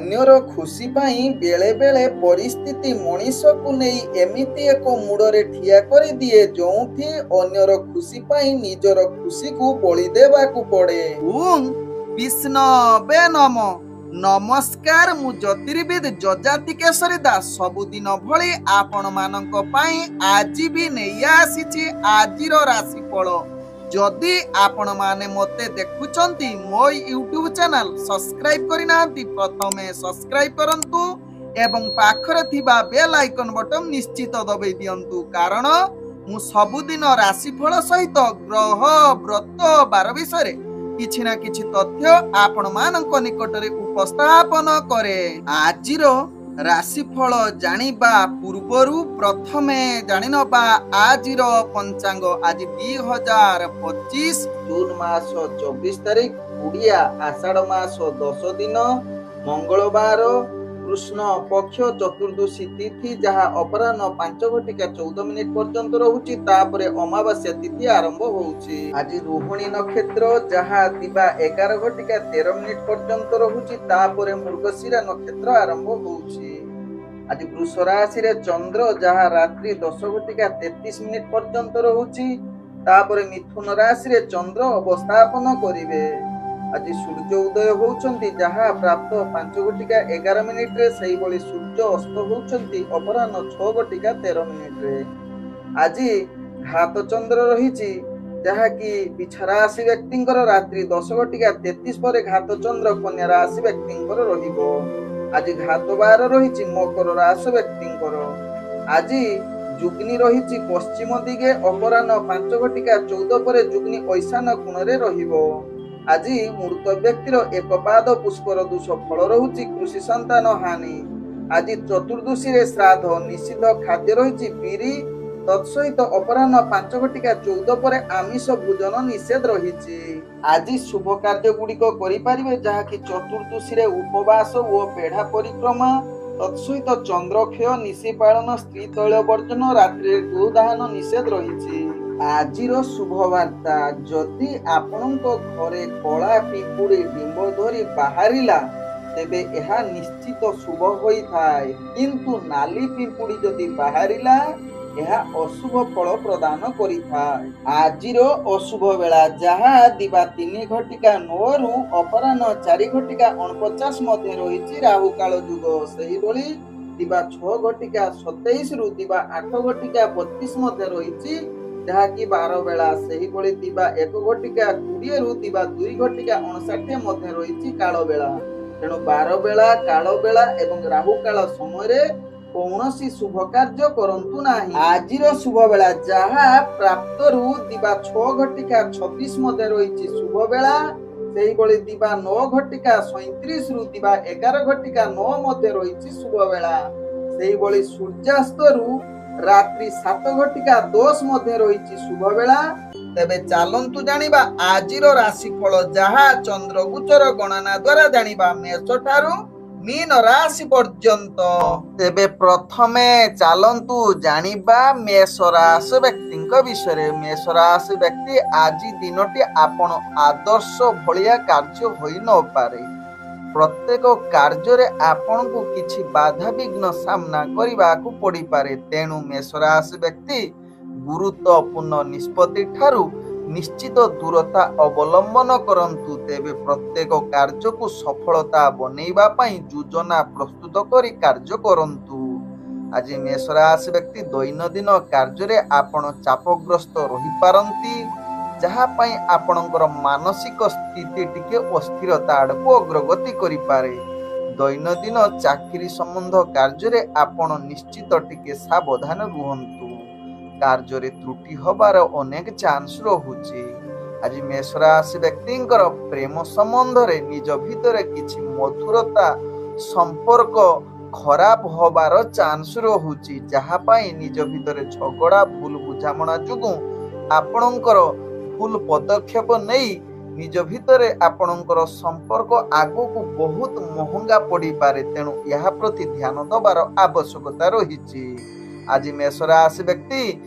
ଅନ୍ୟର ଖୁସି ପାଇଁ ବେଳେ ବେଳେ ପରିସ୍ଥିତି ମଣିଷକୁ ନେଇ ଏମିତି ଏକ ମୁଡ଼ରେ ଠିଆ କରିଦିଏ ଯେଉଁଠି ଅନ୍ୟର ଖୁସି ପାଇଁ ନିଜର ଖୁସିକୁ ବଳି ଦେବାକୁ ପଡ଼େ। ବିଷ୍ଣବେ ନମ। ନମସ୍କାର, ମୁଁ ଜ୍ୟୋତିର୍ବିଦ ଯଯାତି କେଶରୀ ଦାସ ସବୁଦିନ ଭଳି ଆପଣମାନଙ୍କ ପାଇଁ ଆଜି ବି ନେଇ ଆସିଛି ଆଜିର ରାଶିଫଳ। ଯଦି ଆପଣମାନେ ମୋତେ ଦେଖୁଛନ୍ତି ମୋ ୟୁଟ୍ୟୁବ ଚ୍ୟାନେଲ ସବସ୍କ୍ରାଇବ କରିନାହାନ୍ତି ପ୍ରଥମେ ସବସ୍କ୍ରାଇବ କରନ୍ତୁ ଏବଂ ପାଖରେ ଥିବା ବେଲ ଆଇକନ ବଟନ ନିଶ୍ଚିତ ଦବାଇ ଦିଅନ୍ତୁ, କାରଣ ମୁଁ ସବୁଦିନ ରାଶିଫଳ ସହିତ ଗ୍ରହ ବ୍ରତ ବାର ବିଷୟରେ କିଛି ନା କିଛି ତଥ୍ୟ ଆପଣମାନଙ୍କ ନିକଟରେ ଉପସ୍ଥାପନ କରେ। ଆଜିର ରାଶିଫଳ ଜାଣିବା ପୂର୍ବରୁ ପ୍ରଥମେ ଜାଣିନେବା ଆଜିର ପଞ୍ଚାଙ୍ଗ। ଆଜି 2025 ଜୁନ ମାସ 24 ତାରିଖ, ଓଡ଼ିଆ ଆଷାଢ଼ ମାସ 10 ଦିନ, ମଙ୍ଗଳବାର, କୃଷ୍ଣ ପକ୍ଷ ଚତୁର୍ଦ୍ଦଶୀ ତିଥି, ଯାହା ଅପରାହ୍ନ 5:14 ପର୍ଯ୍ୟନ୍ତ ରହୁଛି। ତାପରେ ଅମାବାସ୍ୟା ତିଥି ଆରମ୍ଭ ହେଉଛି। ଆଜି ରୋହିଣୀ ନକ୍ଷତ୍ର, ଯାହା ଦିବା 11:13 ପର୍ଯ୍ୟନ୍ତ ରହୁଛି। ତାପରେ ମୃଗଶିରା ନକ୍ଷତ୍ର ଆରମ୍ଭ ହେଉଛି। ଆଜି ବୃଷ ରାଶିରେ ଚନ୍ଦ୍ର, ଯାହା ରାତ୍ରି 10:33 ପର୍ଯ୍ୟନ୍ତ ରହୁଛି। ତାପରେ ମିଥୁନ ରାଶିରେ ଚନ୍ଦ୍ର ଅବସ୍ଥାପନ କରିବେ। ଆଜି ସୂର୍ଯ୍ୟ ଉଦୟ ହେଉଛନ୍ତି, ଯାହା ପ୍ରାପ୍ତ 5:11। ସେହିଭଳି ସୂର୍ଯ୍ୟ ଅସ୍ତ ହେଉଛନ୍ତି ଅପରାହ୍ନ 6:13। ଆଜି ଘାତ ଚନ୍ଦ୍ର ରହିଛି, ଯାହାକି ବିଛା ରାଶି ବ୍ୟକ୍ତିଙ୍କର ରାତ୍ରି 10:33 ପରେ ଘାତ ଚନ୍ଦ୍ର କନ୍ୟା ରାଶି ବ୍ୟକ୍ତିଙ୍କର ରହିବ। ଆଜି ଘାତ ବାର ରହିଛି ମକର ରାଶି ବ୍ୟକ୍ତିଙ୍କର। ଆଜି ଯୁଗ୍ନି ରହିଛି ପଶ୍ଚିମ ଦିଗେ, ଅପରାହ୍ନ 5:14 ପରେ ଯୁଗ୍ନି ଐଶାନ କୋଣରେ ରହିବ। ଆଜି ମୃତ ବ୍ୟକ୍ତିର ଏକ ପାଦ ପୁଷ୍ପର ଦୋଷ ଫଳ ରହୁଛି କୃଷି ସନ୍ତାନ ହାନି। ଆଜି ଚତୁର୍ଦ୍ଦଶୀରେ ଶ୍ରାଦ୍ଧ ନିଷିଦ୍ଧ ଖାଦ୍ୟ ରହିଛି ବିରି, ତତ୍ସହିତ ଅପରାହ୍ନ 5:14 ପରେ ଆମିଷ ଭୋଜନ ନିଷେଧ ରହିଛି। ଆଜି ଶୁଭ କାର୍ଯ୍ୟ ଗୁଡ଼ିକ କରିପାରିବେ, ଯାହାକି ଚତୁର୍ଦ୍ଦଶୀରେ ଉପବାସ ଓ ପେଢ଼ା ପରିକ୍ରମା, ତତ୍ସହିତ ଚନ୍ଦ୍ରକ୍ଷୟ, ନିଶି ପାଳନ, ସ୍ତ୍ରୀ ତୈଳ ବର୍ଜନ, ରାତ୍ରିରେ ଗୋଦାନ ନିଷେଧ ରହିଛି। ଆଜିର ଶୁଭ ବାର୍ତ୍ତା, ଯଦି ଆପଣଙ୍କ ଘରେ କଳା ପିମ୍ପୁଡ଼ି ଡିମ୍ବ ଧରି ବାହାରିଲା ତେବେ ଏହା ନିଶ୍ଚିତ ଶୁଭ ହୋଇଥାଏ, କିନ୍ତୁ ନାଲି ପିମ୍ପୁଡ଼ି ଯଦି ବାହାରିଲା ଏହା ଅଶୁଭ ଫଳ ପ୍ରଦାନ କରିଥାଏ। ଆଜିର ଅଶୁଭ ବେଳା, ଯାହା ଦିବା 3:09 ଅପରାହ୍ନ 4:49 ମଧ୍ୟ ରହିଛି ରାହୁ କାଳ ଯୁଗ। ସେହିଭଳି ଦିବା 6:27 ଦିବା 8:32 ମଧ୍ୟ ରହିଛି, ଯାହାକି ବାର ବେଳା। ସେହିଭଳି ଦିବା 1:20 ଦିବା 2:59 ମଧ୍ୟ ରହିଛି କାଳ ବେଳା। ତେଣୁ ବାର ବେଳା, କାଳ ବେଳା ଏବଂ ରାହୁ କାଳ ସମୟରେ କୌଣସି ଶୁଭ କାର୍ଯ୍ୟ କରନ୍ତୁ ନାହିଁ। ଆଜିର ଶୁଭ ବେଳା, ଯାହା ପ୍ରାପ୍ତରୁ ଦିବା 6:26 ମଧ୍ୟ ରହିଛି ଶୁଭ ବେଳା। ସେହିଭଳି ଦିବା 9:37 ଦିବା 11:09 ମଧ୍ୟ ରହିଛି ଶୁଭ ବେଳା। ସେହିଭଳି ସୂର୍ଯ୍ୟାସ୍ତରୁ ରାତ୍ରି 7:10 ମଧ୍ୟ ରହିଛି ଶୁଭ ବେଳା। ତେବେ ଚାଲନ୍ତୁ ଜାଣିବା ଆଜିର ରାଶିଫଳ, ଯାହା ଚନ୍ଦ୍ର ଗୋଚର ଗଣନା ଦ୍ୱାରା ଜାଣିବା ମେଷ ଠାରୁ ମୀନ ରାଶି ପର୍ଯ୍ୟନ୍ତ। ତେବେ ପ୍ରଥମେ ଚାଲନ୍ତୁ ଜାଣିବା ମେଷ ରାଶି ବ୍ୟକ୍ତିଙ୍କ ବିଷୟରେ। ମେଷ ରାଶି ବ୍ୟକ୍ତି, ଆଜି ଦିନଟି ଆପଣ ଆଦର୍ଶ ଭଳିଆ କାର୍ଯ୍ୟ ହୋଇ ନପାରେ। ପ୍ରତ୍ୟେକ କାର୍ଯ୍ୟରେ ଆପଣଙ୍କୁ କିଛି ବାଧାବିଘ୍ନ ସାମ୍ନା କରିବାକୁ ପଡ଼ିପାରେ। ତେଣୁ ମେଷ ରାଶି ବ୍ୟକ୍ତି ଗୁରୁତ୍ୱପୂର୍ଣ୍ଣ ନିଷ୍ପତ୍ତି ଠାରୁ ନିଶ୍ଚିତ ଦୂରତା ଅବଲମ୍ବନ କରନ୍ତୁ। ତେବେ ପ୍ରତ୍ୟେକ କାର୍ଯ୍ୟକୁ ସଫଳତା ବନେଇବା ପାଇଁ ଯୋଜନା ପ୍ରସ୍ତୁତ କରି କାର୍ଯ୍ୟ କରନ୍ତୁ। ଆଜି ମେଷ ରାଶି ବ୍ୟକ୍ତି ଦୈନନ୍ଦିନ କାର୍ଯ୍ୟରେ ଆପଣ ଚାପଗ୍ରସ୍ତ ରହିପାରନ୍ତି, ଯାହା ପାଇଁ ଆପଣଙ୍କର ମାନସିକ ସ୍ଥିତି ଟିକେ ଅସ୍ଥିରତା ଆଡ଼କୁ ଅଗ୍ରଗତି କରିପାରେ। ଦୈନନ୍ଦିନ ଚାକିରି ସମ୍ବନ୍ଧ କାର୍ଯ୍ୟରେ ଆପଣ ନିଶ୍ଚିତ ଟିକେ ସାବଧାନ ରୁହନ୍ତୁ। କାର୍ଯ୍ୟରେ ତ୍ରୁଟି ହେବାର ଅନେକ ଚାନ୍ସ ରହୁଛି। ଆଜି ମେଷ ରାଶି ବ୍ୟକ୍ତିଙ୍କର ପ୍ରେମ ସମ୍ବନ୍ଧରେ ନିଜ ଭିତରେ କିଛି ମଧୁରତା ସମ୍ପର୍କ ଖରାପ ହେବାର ଚାନ୍ସ ରହୁଛି, ଯାହା ପାଇଁ ନିଜ ଭିତରେ ଝଗଡ଼ା, ଭୁଲ ବୁଝାମଣା ଯୋଗୁଁ ଆପଣଙ୍କର ଭୁଲ ପଦକ୍ଷେପ ନେଇ ନିଜ ଭିତରେ ଆପଣଙ୍କର ସମ୍ପର୍କ ଆଗକୁ ବହୁତ ମହଙ୍ଗା ପଡ଼ିପାରେ। ତେଣୁ ଏହା ପ୍ରତି ଧ୍ୟାନ ଦେବାର ଆବଶ୍ୟକତା ରହିଛି। ଆଜି ମେଷ ରାଶି ବ୍ୟକ୍ତି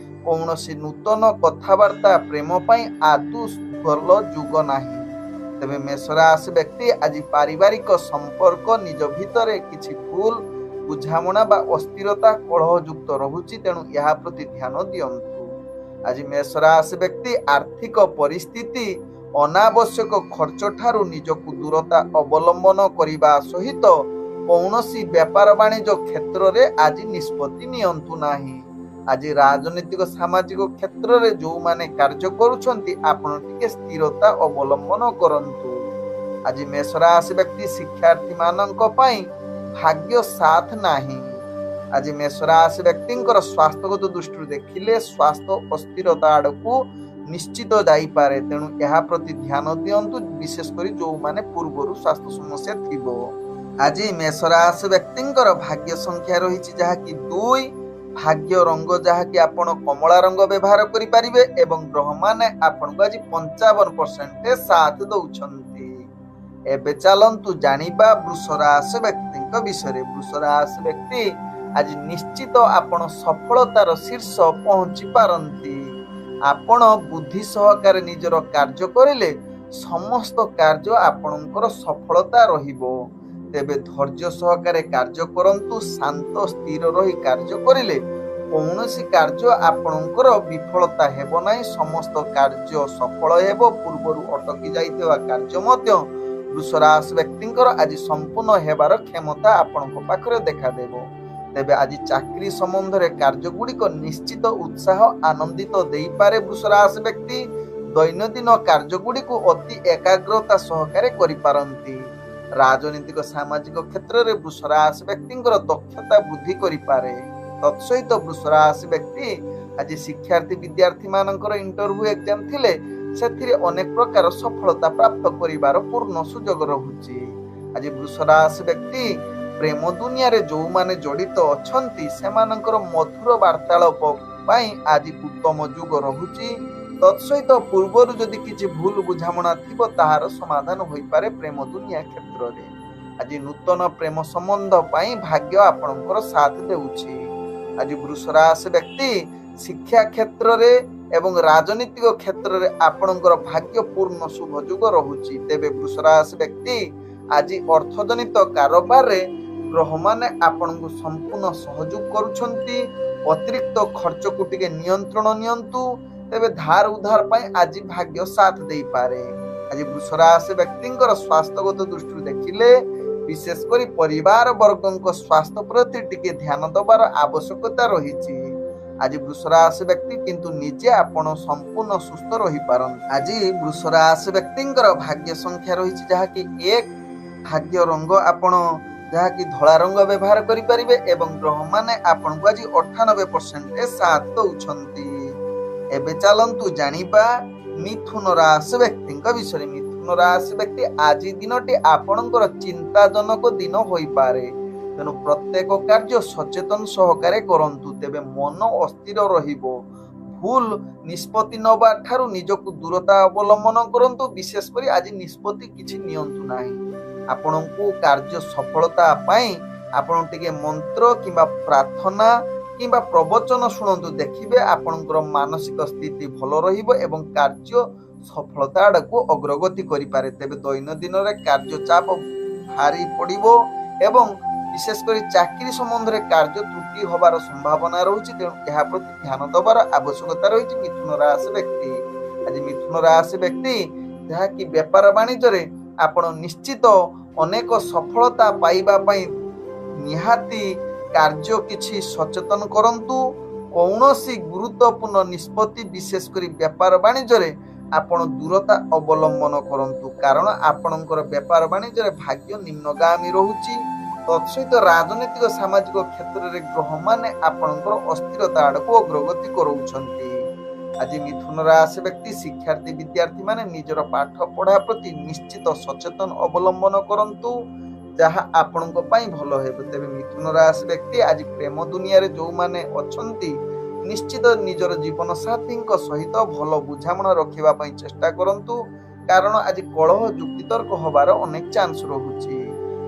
କୌଣସି ନୂତନ କଥାବାର୍ତ୍ତା ପ୍ରେମ ପାଇଁ ଆଦୌ ଭଲ ଯୁଗ ନାହିଁ। ତେବେ ମେଷ ରାଶି ବ୍ୟକ୍ତି ଆଜି ପାରିବାରିକ ସମ୍ପର୍କ ନିଜ ଭିତରେ କିଛି ଭୁଲ ବୁଝାମଣା ବା ଅସ୍ଥିରତା କଳହଯୁକ୍ତ ରହୁଛି, ତେଣୁ ଏହା ପ୍ରତି ଧ୍ୟାନ ଦିଅନ୍ତୁ। ଆଜି ମେଷ ରାଶି ବ୍ୟକ୍ତି ଆର୍ଥିକ ପରିସ୍ଥିତି ଅନାବଶ୍ୟକ ଖର୍ଚ୍ଚ ଠାରୁ ନିଜକୁ ଦୂରତା ଅବଲମ୍ବନ କରିବା ସହିତ କୌଣସି ବେପାର ବାଣିଜ୍ୟ କ୍ଷେତ୍ରରେ ଆଜି ନିଷ୍ପତ୍ତି ନିଅନ୍ତୁ ନାହିଁ। ଆଜି ରାଜନୈତିକ ସାମାଜିକ କ୍ଷେତ୍ରରେ ଯେଉଁମାନେ କାର୍ଯ୍ୟ କରୁଛନ୍ତି ଆପଣ ଟିକେ ସ୍ଥିରତା ଅବଲମ୍ବନ କରନ୍ତୁ। ଆଜି ମେଷ ରାଶି ବ୍ୟକ୍ତି ଶିକ୍ଷାର୍ଥୀ ମାନଙ୍କ ପାଇଁ ଭାଗ୍ୟ ସାଥ ନାହିଁ। ଆଜି ମେଷ ରାଶି ବ୍ୟକ୍ତିଙ୍କର ସ୍ୱାସ୍ଥ୍ୟଗତ ଦୃଷ୍ଟିରୁ ଦେଖିଲେ ସ୍ୱାସ୍ଥ୍ୟ ଅସ୍ଥିରତା ଆଡ଼କୁ ନିଶ୍ଚିତ ଯାଇପାରେ, ତେଣୁ ଏହା ପ୍ରତି ଧ୍ୟାନ ଦିଅନ୍ତୁ, ବିଶେଷ କରି ଯେଉଁମାନେ ପୂର୍ବରୁ ସ୍ୱାସ୍ଥ୍ୟ ସମସ୍ୟା ଥିବ। ଆଜି ମେଷ ରାଶି ବ୍ୟକ୍ତିଙ୍କର ଭାଗ୍ୟ ସଂଖ୍ୟା ରହିଛି ଯାହାକି 2, ଭାଗ୍ୟ ରଙ୍ଗ ଯାହାକି ଆପଣ କମଳା ରଙ୍ଗ ବ୍ୟବହାର କରିପାରିବେ ଏବଂ ଗ୍ରହମାନେ ଆପଣଙ୍କୁ ଆଜି 55% ସାଥ ଦଉଛନ୍ତି। ଏବେ ଚାଲନ୍ତୁ ଜାଣିବା ବୃଷ ରାଶି ବ୍ୟକ୍ତିଙ୍କ ବିଷୟରେ। ବୃଷ ରାଶି ବ୍ୟକ୍ତି ଆଜି ନିଶ୍ଚିତ ଆପଣ ସଫଳତାର ଶୀର୍ଷ ପହଞ୍ଚି ପାରନ୍ତି। ଆପଣ ବୁଦ୍ଧି ସହକାରେ ନିଜର କାର୍ଯ୍ୟ କରିଲେ ସମସ୍ତ କାର୍ଯ୍ୟ ଆପଣଙ୍କର ସଫଳତା ରହିବ। ତେବେ ଧୈର୍ଯ୍ୟ ସହକାରେ କାର୍ଯ୍ୟ କରନ୍ତୁ। ଶାନ୍ତ ସ୍ଥିର ରହି କାର୍ଯ୍ୟ କରିଲେ କୌଣସି କାର୍ଯ୍ୟ ଆପଣଙ୍କର ବିଫଳତା ହେବ ନାହିଁ, ସମସ୍ତ କାର୍ଯ୍ୟ ସଫଳ ହେବ। ପୂର୍ବରୁ ଅଟକି ଯାଇଥିବା କାର୍ଯ୍ୟ ମଧ୍ୟ ବୃଷ ରାଶି ବ୍ୟକ୍ତିଙ୍କର ଆଜି ସମ୍ପୂର୍ଣ୍ଣ ହେବାର କ୍ଷମତା ଆପଣଙ୍କ ପାଖରେ ଦେଖାଦେବ। ତେବେ ଆଜି ଚାକିରି ସମ୍ବନ୍ଧରେ କାର୍ଯ୍ୟଗୁଡ଼ିକ ନିଶ୍ଚିତ ଉତ୍ସାହ ଆନନ୍ଦିତ ଦେଇପାରେ। ବୃଷ ରାଶି ବ୍ୟକ୍ତି ଦୈନନ୍ଦିନ କାର୍ଯ୍ୟଗୁଡ଼ିକୁ ଅତି ଏକାଗ୍ରତା ସହକାରେ କରିପାରନ୍ତି। ରାଜନୈତିକ ସାମାଜିକ କ୍ଷେତ୍ରରେ ବୃଷ ରାଶି ବ୍ୟକ୍ତିଙ୍କର ଦକ୍ଷତା ବୃଦ୍ଧି କରିପାରେ। ତତ୍ସହିତ ବୃଷ ରାଶି ବ୍ୟକ୍ତି ଆଜି ଶିକ୍ଷାର୍ଥୀ ବିଦ୍ୟାର୍ଥୀ ମାନଙ୍କର ଇଣ୍ଟରଭ୍ୟୁ ଏକ୍ଜାମ ଥିଲେ ସେଥିରେ ଅନେକ ପ୍ରକାର ସଫଳତା ପ୍ରାପ୍ତ କରିବାର ପୂର୍ଣ୍ଣ ସୁଯୋଗ ରହୁଛି। ଆଜି ବୃଷ ରାଶି ବ୍ୟକ୍ତି ପ୍ରେମ ଦୁନିଆରେ ଯେଉଁମାନେ ଜଡ଼ିତ ଅଛନ୍ତି ସେମାନଙ୍କର ମଧୁର ବାର୍ତ୍ତାଳାପ ପାଇଁ ଆଜି ଉତ୍ତମ ଯୁଗ ରହୁଛି। ତତ୍ସହିତ ପୂର୍ବରୁ ଯଦି କିଛି ଭୁଲ ବୁଝାମଣା ଥିବ ତାହାର ସମାଧାନ ହୋଇପାରେ ପ୍ରେମ ଦୁନିଆ କ୍ଷେତ୍ରରେ। ଆଜି ନୂତନ ପ୍ରେମ ସମ୍ବନ୍ଧ ପାଇଁ ଭାଗ୍ୟ ଆପଣଙ୍କର ସାଥ ଦେଉଛି। ଆଜି ବୃଷ ରାଶି ବ୍ୟକ୍ତି ଶିକ୍ଷା କ୍ଷେତ୍ରରେ ଏବଂ ରାଜନୈତିକ କ୍ଷେତ୍ରରେ ଆପଣଙ୍କର ଭାଗ୍ୟ ପୂର୍ଣ୍ଣ ଶୁଭ ଯୁଗ ରହୁଛି। ତେବେ ବୃଷ ରାଶି ବ୍ୟକ୍ତି ଆଜି ଅର୍ଥଜନିତ କାରବାରରେ ଗ୍ରହମାନେ ଆପଣଙ୍କୁ ସମ୍ପୂର୍ଣ୍ଣ ସହଯୋଗ କରୁଛନ୍ତି। ଅତିରିକ୍ତ ଖର୍ଚ୍ଚକୁ ଟିକେ ନିୟନ୍ତ୍ରଣ ନିଅନ୍ତୁ। ତେବେ ଧାର ଉଧାର ପାଇଁ ଆଜି ଭାଗ୍ୟ ସାଥ ଦେଇପାରେ। ଆଜି ବୃଷ ରାଶି ବ୍ୟକ୍ତିଙ୍କର ସ୍ୱାସ୍ଥ୍ୟଗତ ଦୃଷ୍ଟିରୁ ଦେଖିଲେ ବିଶେଷ କରି ପରିବାର ବର୍ଗଙ୍କ ସ୍ୱାସ୍ଥ୍ୟ ପ୍ରତି ଟିକେ ଧ୍ୟାନ ଦେବାର ଆବଶ୍ୟକତା ରହିଛି। ଆଜି ବୃଷ ରାଶି ବ୍ୟକ୍ତି କିନ୍ତୁ ନିଜେ ଆପଣ ସମ୍ପୂର୍ଣ୍ଣ ସୁସ୍ଥ ରହିପାରନ୍ତି। ଆଜି ବୃଷ ରାଶି ବ୍ୟକ୍ତିଙ୍କର ଭାଗ୍ୟ ସଂଖ୍ୟା ରହିଛି ଯାହାକି 1, ଭାଗ୍ୟ ରଙ୍ଗ ଆପଣ ଯାହାକି ଧଳା ରଙ୍ଗ ବ୍ୟବହାର କରିପାରିବେ ଏବଂ ଗ୍ରହମାନେ ଆପଣଙ୍କୁ ଆଜି 98% ସାଥ ଦଉଛନ୍ତି। ଏବେ ଚାଲନ୍ତୁ ଜାଣିବା ମିଥୁନ ରାଶି ବ୍ୟକ୍ତିଙ୍କ ବିଷୟରେ। ମିଥୁନ ରାଶି ବ୍ୟକ୍ତି ଆଜି ଦିନଟି ଆପଣଙ୍କର ଚିନ୍ତାଜନକ ଦିନ ହୋଇପାରେ, ତେଣୁ ପ୍ରତ୍ୟେକ କାର୍ଯ୍ୟ ସଚେତନ ସହକାରେ କରନ୍ତୁ। ତେବେ ମନ ଅସ୍ଥିର ରହିବ। ଭୁଲ ନିଷ୍ପତ୍ତି ନେବା ଠାରୁ ନିଜକୁ ଦୂରତା ଅବଲମ୍ବନ କରନ୍ତୁ। ବିଶେଷ କରି ଆଜି ନିଷ୍ପତ୍ତି କିଛି ନିଅନ୍ତୁ ନାହିଁ। ଆପଣଙ୍କୁ କାର୍ଯ୍ୟ ସଫଳତା ପାଇଁ ଆପଣ ଟିକେ ମନ୍ତ୍ର କିମ୍ବା ପ୍ରାର୍ଥନା କିମ୍ବା ପ୍ରବଚନ ଶୁଣନ୍ତୁ। ଦେଖିବେ ଆପଣଙ୍କର ମାନସିକ ସ୍ଥିତି ଭଲ ରହିବ ଏବଂ କାର୍ଯ୍ୟ ସଫଳତା ଆଡ଼କୁ ଅଗ୍ରଗତି କରିପାରେ। ତେବେ ଦୈନନ୍ଦିନରେ କାର୍ଯ୍ୟ ଚାପ ଭାରି ପଡ଼ିବ ଏବଂ ବିଶେଷ କରି ଚାକିରି ସମ୍ବନ୍ଧରେ କାର୍ଯ୍ୟ ତ୍ରୁଟି ହେବାର ସମ୍ଭାବନା ରହୁଛି, ତେଣୁ ଏହା ପ୍ରତି ଧ୍ୟାନ ଦେବାର ଆବଶ୍ୟକତା ରହିଛି ମିଥୁନ ରାଶି ବ୍ୟକ୍ତି। ଆଜି ମିଥୁନ ରାଶି ବ୍ୟକ୍ତି ଯାହାକି ବେପାର ବାଣିଜ୍ୟରେ ଆପଣ ନିଶ୍ଚିତ ଅନେକ ସଫଳତା ପାଇବା ପାଇଁ ନିହାତି କାର୍ଯ୍ୟ କିଛି ସଚେତନ କରନ୍ତୁ। କୌଣସି ଗୁରୁତ୍ୱପୂର୍ଣ୍ଣ ନିଷ୍ପତ୍ତି ବିଶେଷ କରି ବେପାର ବାଣିଜ୍ୟରେ ଆପଣ ଦୂରତା ଅବଲମ୍ବନ କରନ୍ତୁ, କାରଣ ଆପଣଙ୍କର ବେପାର ବାଣିଜ୍ୟରେ ଭାଗ୍ୟ ନିମ୍ନଗାମୀ ରହୁଛି। ତତ୍ସହିତ ରାଜନୈତିକ ସାମାଜିକ କ୍ଷେତ୍ରରେ ଗ୍ରହମାନେ ଆପଣଙ୍କର ଅସ୍ଥିରତା ଆଡ଼କୁ ଅଗ୍ରଗତି କରାଉଛନ୍ତି। ଆଜି ମିଥୁନ ରାଶି ବ୍ୟକ୍ତି ଶିକ୍ଷାର୍ଥୀ ବିଦ୍ୟାର୍ଥୀ ମାନେ ନିଜର ପାଠ ପଢ଼ା ପ୍ରତି ନିଶ୍ଚିତ ସଚେତନ ଅବଲମ୍ବନ କରନ୍ତୁ, ଯାହା ଆପଣଙ୍କ ପାଇଁ ଭଲ ହେବ। ତେବେ ମିଥୁନ ରାଶି ବ୍ୟକ୍ତି ଆଜି ପ୍ରେମ ଦୁନିଆରେ ଯେଉଁମାନେ ଅଛନ୍ତି ନିଶ୍ଚିତ ନିଜର ଜୀବନ ସାଥୀଙ୍କ ସହିତ ଭଲ ବୁଝାମଣା ରଖିବା ପାଇଁ ଚେଷ୍ଟା କରନ୍ତୁ, କାରଣ ଆଜି କଳହ ଯୁକ୍ତିତର୍କ ହେବାର ଅନେକ ଚାନ୍ସ ରହୁଛି।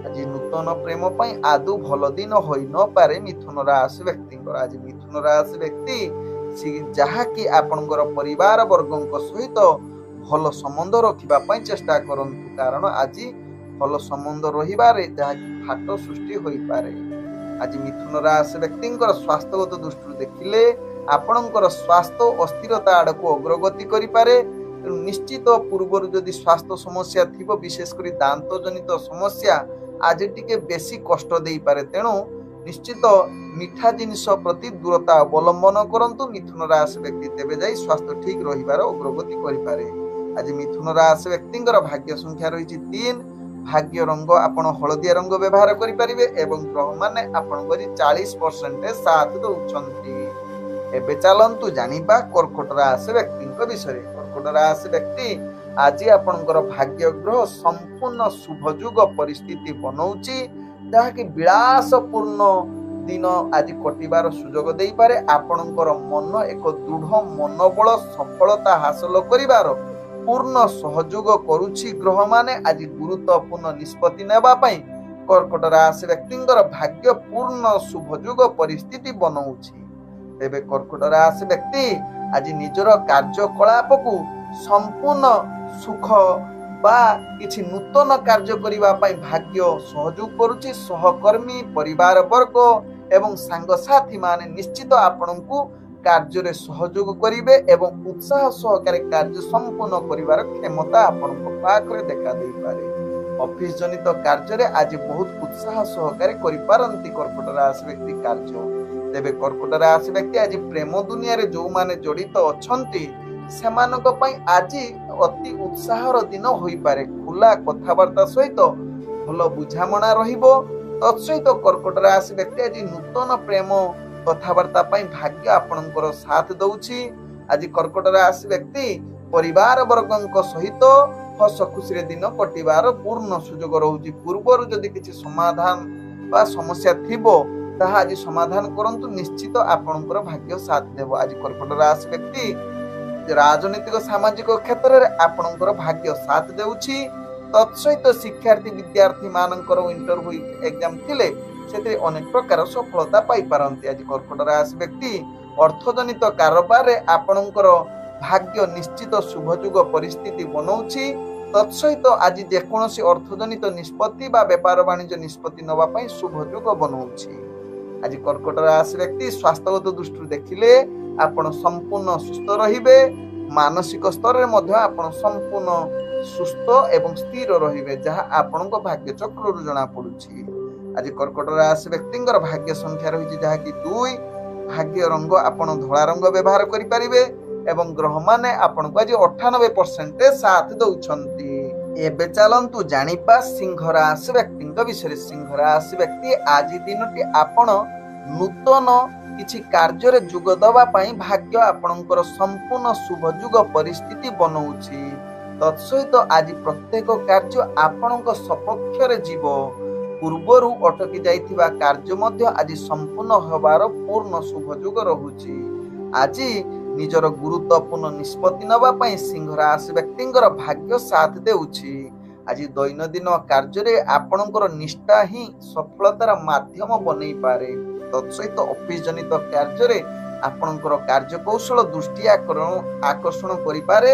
ଆଜି ନୂତନ ପ୍ରେମ ପାଇଁ ଆଦୌ ଭଲ ଦିନ ହୋଇନପାରେ ମିଥୁନ ରାଶି ବ୍ୟକ୍ତିଙ୍କର। ଆଜି ମିଥୁନ ରାଶି ବ୍ୟକ୍ତି ଯାହାକି ଆପଣଙ୍କର ପରିବାର ବର୍ଗଙ୍କ ସହିତ ଭଲ ସମ୍ବନ୍ଧ ରଖିବା ପାଇଁ ଚେଷ୍ଟା କରନ୍ତୁ। କାରଣ ଆଜି ଭଲ ସମ୍ବନ୍ଧ ରହିବାରେ ଯାହାକି ଫାଟ ସୃଷ୍ଟି ହୋଇପାରେ। ଆଜି ମିଥୁନ ରାଶି ବ୍ୟକ୍ତିଙ୍କର ସ୍ୱାସ୍ଥ୍ୟଗତ ଦୃଷ୍ଟିରୁ ଦେଖିଲେ ଆପଣଙ୍କର ସ୍ୱାସ୍ଥ୍ୟ ଅସ୍ଥିରତା ଆଡ଼କୁ ଅଗ୍ରଗତି କରିପାରେ। ତେଣୁ ନିଶ୍ଚିତ ପୂର୍ବରୁ ଯଦି ସ୍ୱାସ୍ଥ୍ୟ ସମସ୍ୟା ଥିବ, ବିଶେଷ କରି ଦାନ୍ତ ଜନିତ ସମସ୍ୟା ଆଜି ଟିକେ ବେଶୀ କଷ୍ଟ ଦେଇପାରେ। ତେଣୁ ନିଶ୍ଚିତ ମିଠା ଜିନିଷ ପ୍ରତି ଦୂରତା ଅବଲମ୍ବନ କରନ୍ତୁ ମିଥୁନ ରାଶି ବ୍ୟକ୍ତି, ତେବେ ଯାଇ ସ୍ୱାସ୍ଥ୍ୟ ଠିକ ରହିବାର ଅଗ୍ରଗତି କରିପାରେ। ଆଜି ମିଥୁନ ରାଶି ବ୍ୟକ୍ତିଙ୍କର ଭାଗ୍ୟ ସଂଖ୍ୟା ରହିଛି 3। ଭାଗ୍ୟ ରଙ୍ଗ ଆପଣ ହଳଦିଆ ରଙ୍ଗ ବ୍ୟବହାର କରିପାରିବେ ଏବଂ ଗ୍ରହମାନେ ଆପଣଙ୍କୁ ଆଜି 40% ସାଥ ଦଉଛନ୍ତି। ଏବେ ଚାଲନ୍ତୁ ଜାଣିବା କର୍କଟ ରାଶି ବ୍ୟକ୍ତିଙ୍କ ବିଷୟରେ। କର୍କଟ ରାଶି ବ୍ୟକ୍ତି ଆଜି ଆପଣଙ୍କର ଭାଗ୍ୟ ଗ୍ରହ ସମ୍ପୂର୍ଣ୍ଣ ଶୁଭ ଯୁଗ ପରିସ୍ଥିତି ବନଉଛି, ଯାହାକି ବିଳାସପୂର୍ଣ୍ଣ ଦିନ ଆଜି କଟିବାର ସୁଯୋଗ ଦେଇପାରେ। ଆପଣଙ୍କର ମନ ଏକ ଦୃଢ଼ ମନୋବଳ ସଫଳତା ହାସଲ କରିବାର ପୂର୍ଣ୍ଣ ସହଯୋଗ କରୁଛି। ଗ୍ରହମାନେ ଆଜି ଗୁରୁତ୍ୱପୂର୍ଣ୍ଣ ନିଷ୍ପତ୍ତି ନେବା ପାଇଁ କର୍କଟ ରାଶି ବ୍ୟକ୍ତିଙ୍କର ଭାଗ୍ୟ ପୂର୍ଣ୍ଣ ଶୁଭ ଯୁଗ ପରିସ୍ଥିତି ବନଉଛି। ତେବେ କର୍କଟ ରାଶି ବ୍ୟକ୍ତି ଆଜି ନିଜର କାର୍ଯ୍ୟକଳାପକୁ ସମ୍ପୂର୍ଣ୍ଣ ସୁଖ ବା କିଛି ନୂତନ କାର୍ଯ୍ୟ କରିବା ପାଇଁ ଭାଗ୍ୟ ସହଯୋଗ କରୁଛି। ସହକର୍ମୀ, ପରିବାର ବର୍ଗ ଏବଂ ସାଙ୍ଗସାଥି ମାନେ ନିଶ୍ଚିତ ଆପଣଙ୍କୁ କାର୍ଯ୍ୟରେ ସହଯୋଗ କରିବେ ଏବଂ ଉତ୍ସାହ ସହକାରେ କାର୍ଯ୍ୟ ସମ୍ପୂର୍ଣ୍ଣ କରିବାର କ୍ଷମତା ଆପଣଙ୍କ ପାଖରେ ଦେଖା ଦେଇପାରେ। ଅଫିସ ଜନିତ କାର୍ଯ୍ୟରେ ଆଜି ବହୁତ ଉତ୍ସାହ ସହକାରେ କରିପାରନ୍ତି କର୍କଟ ରାଶି ବ୍ୟକ୍ତି କାର୍ଯ୍ୟ। ତେବେ କର୍କଟ ରାଶି ବ୍ୟକ୍ତି ଆଜି ପ୍ରେମ ଦୁନିଆରେ ଯୋଉମାନେ ଜଡ଼ିତ ଅଛନ୍ତି ସେମାନଙ୍କ ପାଇଁ ଆଜି ଅତି ଉତ୍ସାହର ଦିନ ହୋଇପାରେ। ଖୋଲା କଥାବାର୍ତ୍ତା ସହିତ ଭଲ ବୁଝାମଣା ରହିବ। ତତ୍ସହିତ କର୍କଟ ରାଶି ବ୍ୟକ୍ତି ଆଜି ନୂତନ ପ୍ରେମ କଥାବାର୍ତ୍ତା ପାଇଁ ଭାଗ୍ୟ ଆପଣଙ୍କର ସାଥ ଦଉଛି। ଆଜି କର୍କଟ ରାଶି ବ୍ୟକ୍ତି ପରିବାର ବର୍ଗଙ୍କ ସହିତ ହସ ଖୁସିରେ ଦିନ କଟିବାର ପୂର୍ଣ୍ଣ ସୁଯୋଗ ରହୁଛି। ପୂର୍ବରୁ ଯଦି କିଛି ସମାଧାନ ବା ସମସ୍ୟା ଥିବ ତାହା ଆଜି ସମାଧାନ କରନ୍ତୁ, ନିଶ୍ଚିତ ଆପଣଙ୍କର ଭାଗ୍ୟ ସାଥ ଦେବ। ଆଜି କର୍କଟ ରାଶି ବ୍ୟକ୍ତି ରାଜନୈତିକ ସାମାଜିକ କ୍ଷେତ୍ରରେ ଆପଣଙ୍କର ଭାଗ୍ୟ ସାଥ ଦେଉଛି। ତତ୍ସହିତ ଶିକ୍ଷାର୍ଥୀ ବିଦ୍ୟାର୍ଥୀ ମାନଙ୍କର ଇଣ୍ଟରଭ୍ୟୁ ଏକ୍ଜାମ ଥିଲେ ସେଥିରେ ଅନେକ ପ୍ରକାର ସଫଳତା ପାଇପାରନ୍ତି। ଆଜି କର୍କଟ ରାଶି ବ୍ୟକ୍ତି ଅର୍ଥଜନିତ କାରବାରରେ ଆପଣଙ୍କର ଭାଗ୍ୟ ନିଶ୍ଚିତ ଶୁଭଯୁଗ ପରିସ୍ଥିତି ବନଉଛି। ତତ୍ସହିତ ଆଜି ଯେକୌଣସି ଅର୍ଥଜନିତ ନିଷ୍ପତ୍ତି ବା ବେପାର ବାଣିଜ୍ୟ ନିଷ୍ପତ୍ତି ନେବା ପାଇଁ ଶୁଭଯୁଗ ବନଉଛି। ଆଜି କର୍କଟ ରାଶି ବ୍ୟକ୍ତି ସ୍ୱାସ୍ଥ୍ୟଗତ ଦୃଷ୍ଟିରୁ ଦେଖିଲେ ଆପଣ ସମ୍ପୂର୍ଣ୍ଣ ସୁସ୍ଥ ରହିବେ। ମାନସିକ ସ୍ତରରେ ମଧ୍ୟ ଆପଣ ସମ୍ପୂର୍ଣ୍ଣ ସୁସ୍ଥ ଏବଂ ସ୍ଥିର ରହିବେ, ଯାହା ଆପଣଙ୍କ ଭାଗ୍ୟ ଚକ୍ରରୁ ଜଣା ପଡୁଛି। ଆଜି କର୍କଟ ରାଶି ବ୍ୟକ୍ତିଙ୍କର ଭାଗ୍ୟ ସଂଖ୍ୟା ରହିଛି ଯାହାକି 2। ଭାଗ୍ୟ ରଙ୍ଗ ଆପଣ ଧଳା ରଙ୍ଗ ବ୍ୟବହାର କରିପାରିବେ ଏବଂ ଗ୍ରହମାନେ ଆପଣଙ୍କୁ ଆଜି 98% ସାଥ ଦଉଛନ୍ତି। ଏବେ ଚାଲନ୍ତୁ ଜାଣିବା ସିଂହ ରାଶି ବ୍ୟକ୍ତିଙ୍କ ବିଷୟରେ। ସିଂହ ରାଶି ବ୍ୟକ୍ତି ଆଜି ଦିନଟି ଆପଣ ନୂତନ କିଛି କାର୍ଯ୍ୟରେ ଯୋଗ ଦେବା ପାଇଁ ଭାଗ୍ୟ ଆପଣଙ୍କର ସମ୍ପୂର୍ଣ୍ଣ ଶୁଭ ଯୁଗ ପରିସ୍ଥିତି ବନଉଛି। ତତ୍ସହିତ ଆଜି ପ୍ରତ୍ୟେକ କାର୍ଯ୍ୟ ଆପଣଙ୍କ ସପକ୍ଷରେ ଯିବ। ପୂର୍ବରୁ ଅଟକି ଯାଇଥିବା କାର୍ଯ୍ୟ ମଧ୍ୟ ଆଜି ସମ୍ପୂର୍ଣ୍ଣ ହେବାର ପୂର୍ଣ୍ଣ ଶୁଭ ଯୁଗ ରହୁଛି। ଆଜି ନିଜର ଗୁରୁତ୍ୱପୂର୍ଣ୍ଣ ନିଷ୍ପତ୍ତି ନେବା ପାଇଁ ସିଂହ ରାଶି ବ୍ୟକ୍ତିଙ୍କର ଭାଗ୍ୟ ସାଥ ଦେଉଛି। ଆଜି ଦୈନନ୍ଦିନ କାର୍ଯ୍ୟରେ ଆପଣଙ୍କର ନିଷ୍ଠା ହିଁ ସଫଳତାର ମାଧ୍ୟମ ବନେଇପାରେ। ତତ୍ସହିତ ଅଫିସ ଜନିତ କାର୍ଯ୍ୟରେ ଆପଣଙ୍କର କାର୍ଯ୍ୟକୌଶଳ ଦୃଷ୍ଟି ଆକର୍ଷଣ କରିପାରେ,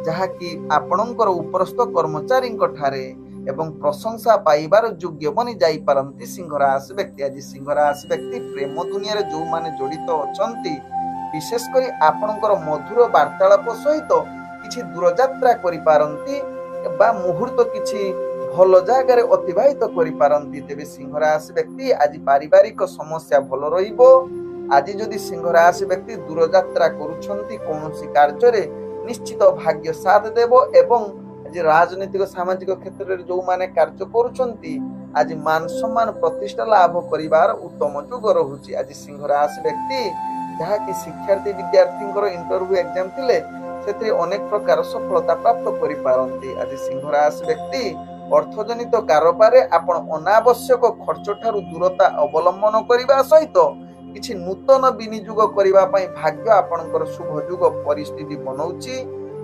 ଯାହାକି ଆପଣଙ୍କର ଉପରସ୍ଥ କର୍ମଚାରୀଙ୍କ ଠାରେ ଏବଂ ପ୍ରଶଂସା ପାଇବାର ଯୋଗ୍ୟ ବନି ଯାଇପାରନ୍ତି ସିଂହ ରାଶି ବ୍ୟକ୍ତି। ଆଜି ସିଂହ ରାଶି ବ୍ୟକ୍ତି ପ୍ରେମ ଦୁନିଆରେ ଯୋଉମାନେ ଜଡ଼ିତ ଅଛନ୍ତି, ବିଶେଷ କରି ଆପଣଙ୍କର ମଧୁର ବାର୍ତ୍ତାଳାପ ସହିତ କିଛି ଦୂରଯାତ୍ରା କରିପାରନ୍ତି ବା ମୁହୂର୍ତ୍ତ କିଛି ଭଲ ଜାଗାରେ ଅତିବାହିତ କରିପାରନ୍ତି। ତେବେ ସିଂହ ରାଶି ବ୍ୟକ୍ତି ଆଜି ପାରିବାରିକ ସମସ୍ୟା ଭଲ ରହିବ। ଆଜି ଯଦି ସିଂହ ରାଶି ବ୍ୟକ୍ତି ଦୂରଯାତ୍ରା କରୁଛନ୍ତି କୌଣସି କାର୍ଯ୍ୟରେ, ନିଶ୍ଚିତ ଭାଗ୍ୟ ସାଥ ଦେବ ଏବଂ ଆଜି ରାଜନୈତିକ ସାମାଜିକ କ୍ଷେତ୍ରରେ ଯୋଉମାନେ କାର୍ଯ୍ୟ କରୁଛନ୍ତି ଆଜି ମାନ ସମ୍ମାନ ପ୍ରତିଷ୍ଠା ଲାଭ କରିବାର ଉତ୍ତମ ଯୁଗ ରହୁଛି। ଆଜି ସିଂହ ରାଶି ବ୍ୟକ୍ତି ଯାହାକି ଶିକ୍ଷାର୍ଥୀ ବିଦ୍ୟାର୍ଥୀଙ୍କର ଇଣ୍ଟରଭ୍ୟୁ ଏକ୍ଜାମ ଥିଲେ ସେଥିରେ ଅନେକ ପ୍ରକାର ସଫଳତା ପ୍ରାପ୍ତ କରିପାରନ୍ତି। ଆଜି ସିଂହ ରାଶି ବ୍ୟକ୍ତି ଅର୍ଥଜନିତ କାରବାରରେ ଆପଣ ଅନାବଶ୍ୟକ ଖର୍ଚ୍ଚ ଠାରୁ ଦୂରତା ଅବଲମ୍ବନ କରିବା ସହିତ କିଛି ନୂତନ ବିନିଯୋଗ କରିବା ପାଇଁ ଭାଗ୍ୟ ଆପଣଙ୍କର ଶୁଭ ଯୁଗ ପରିସ୍ଥିତି ବନଉଛି।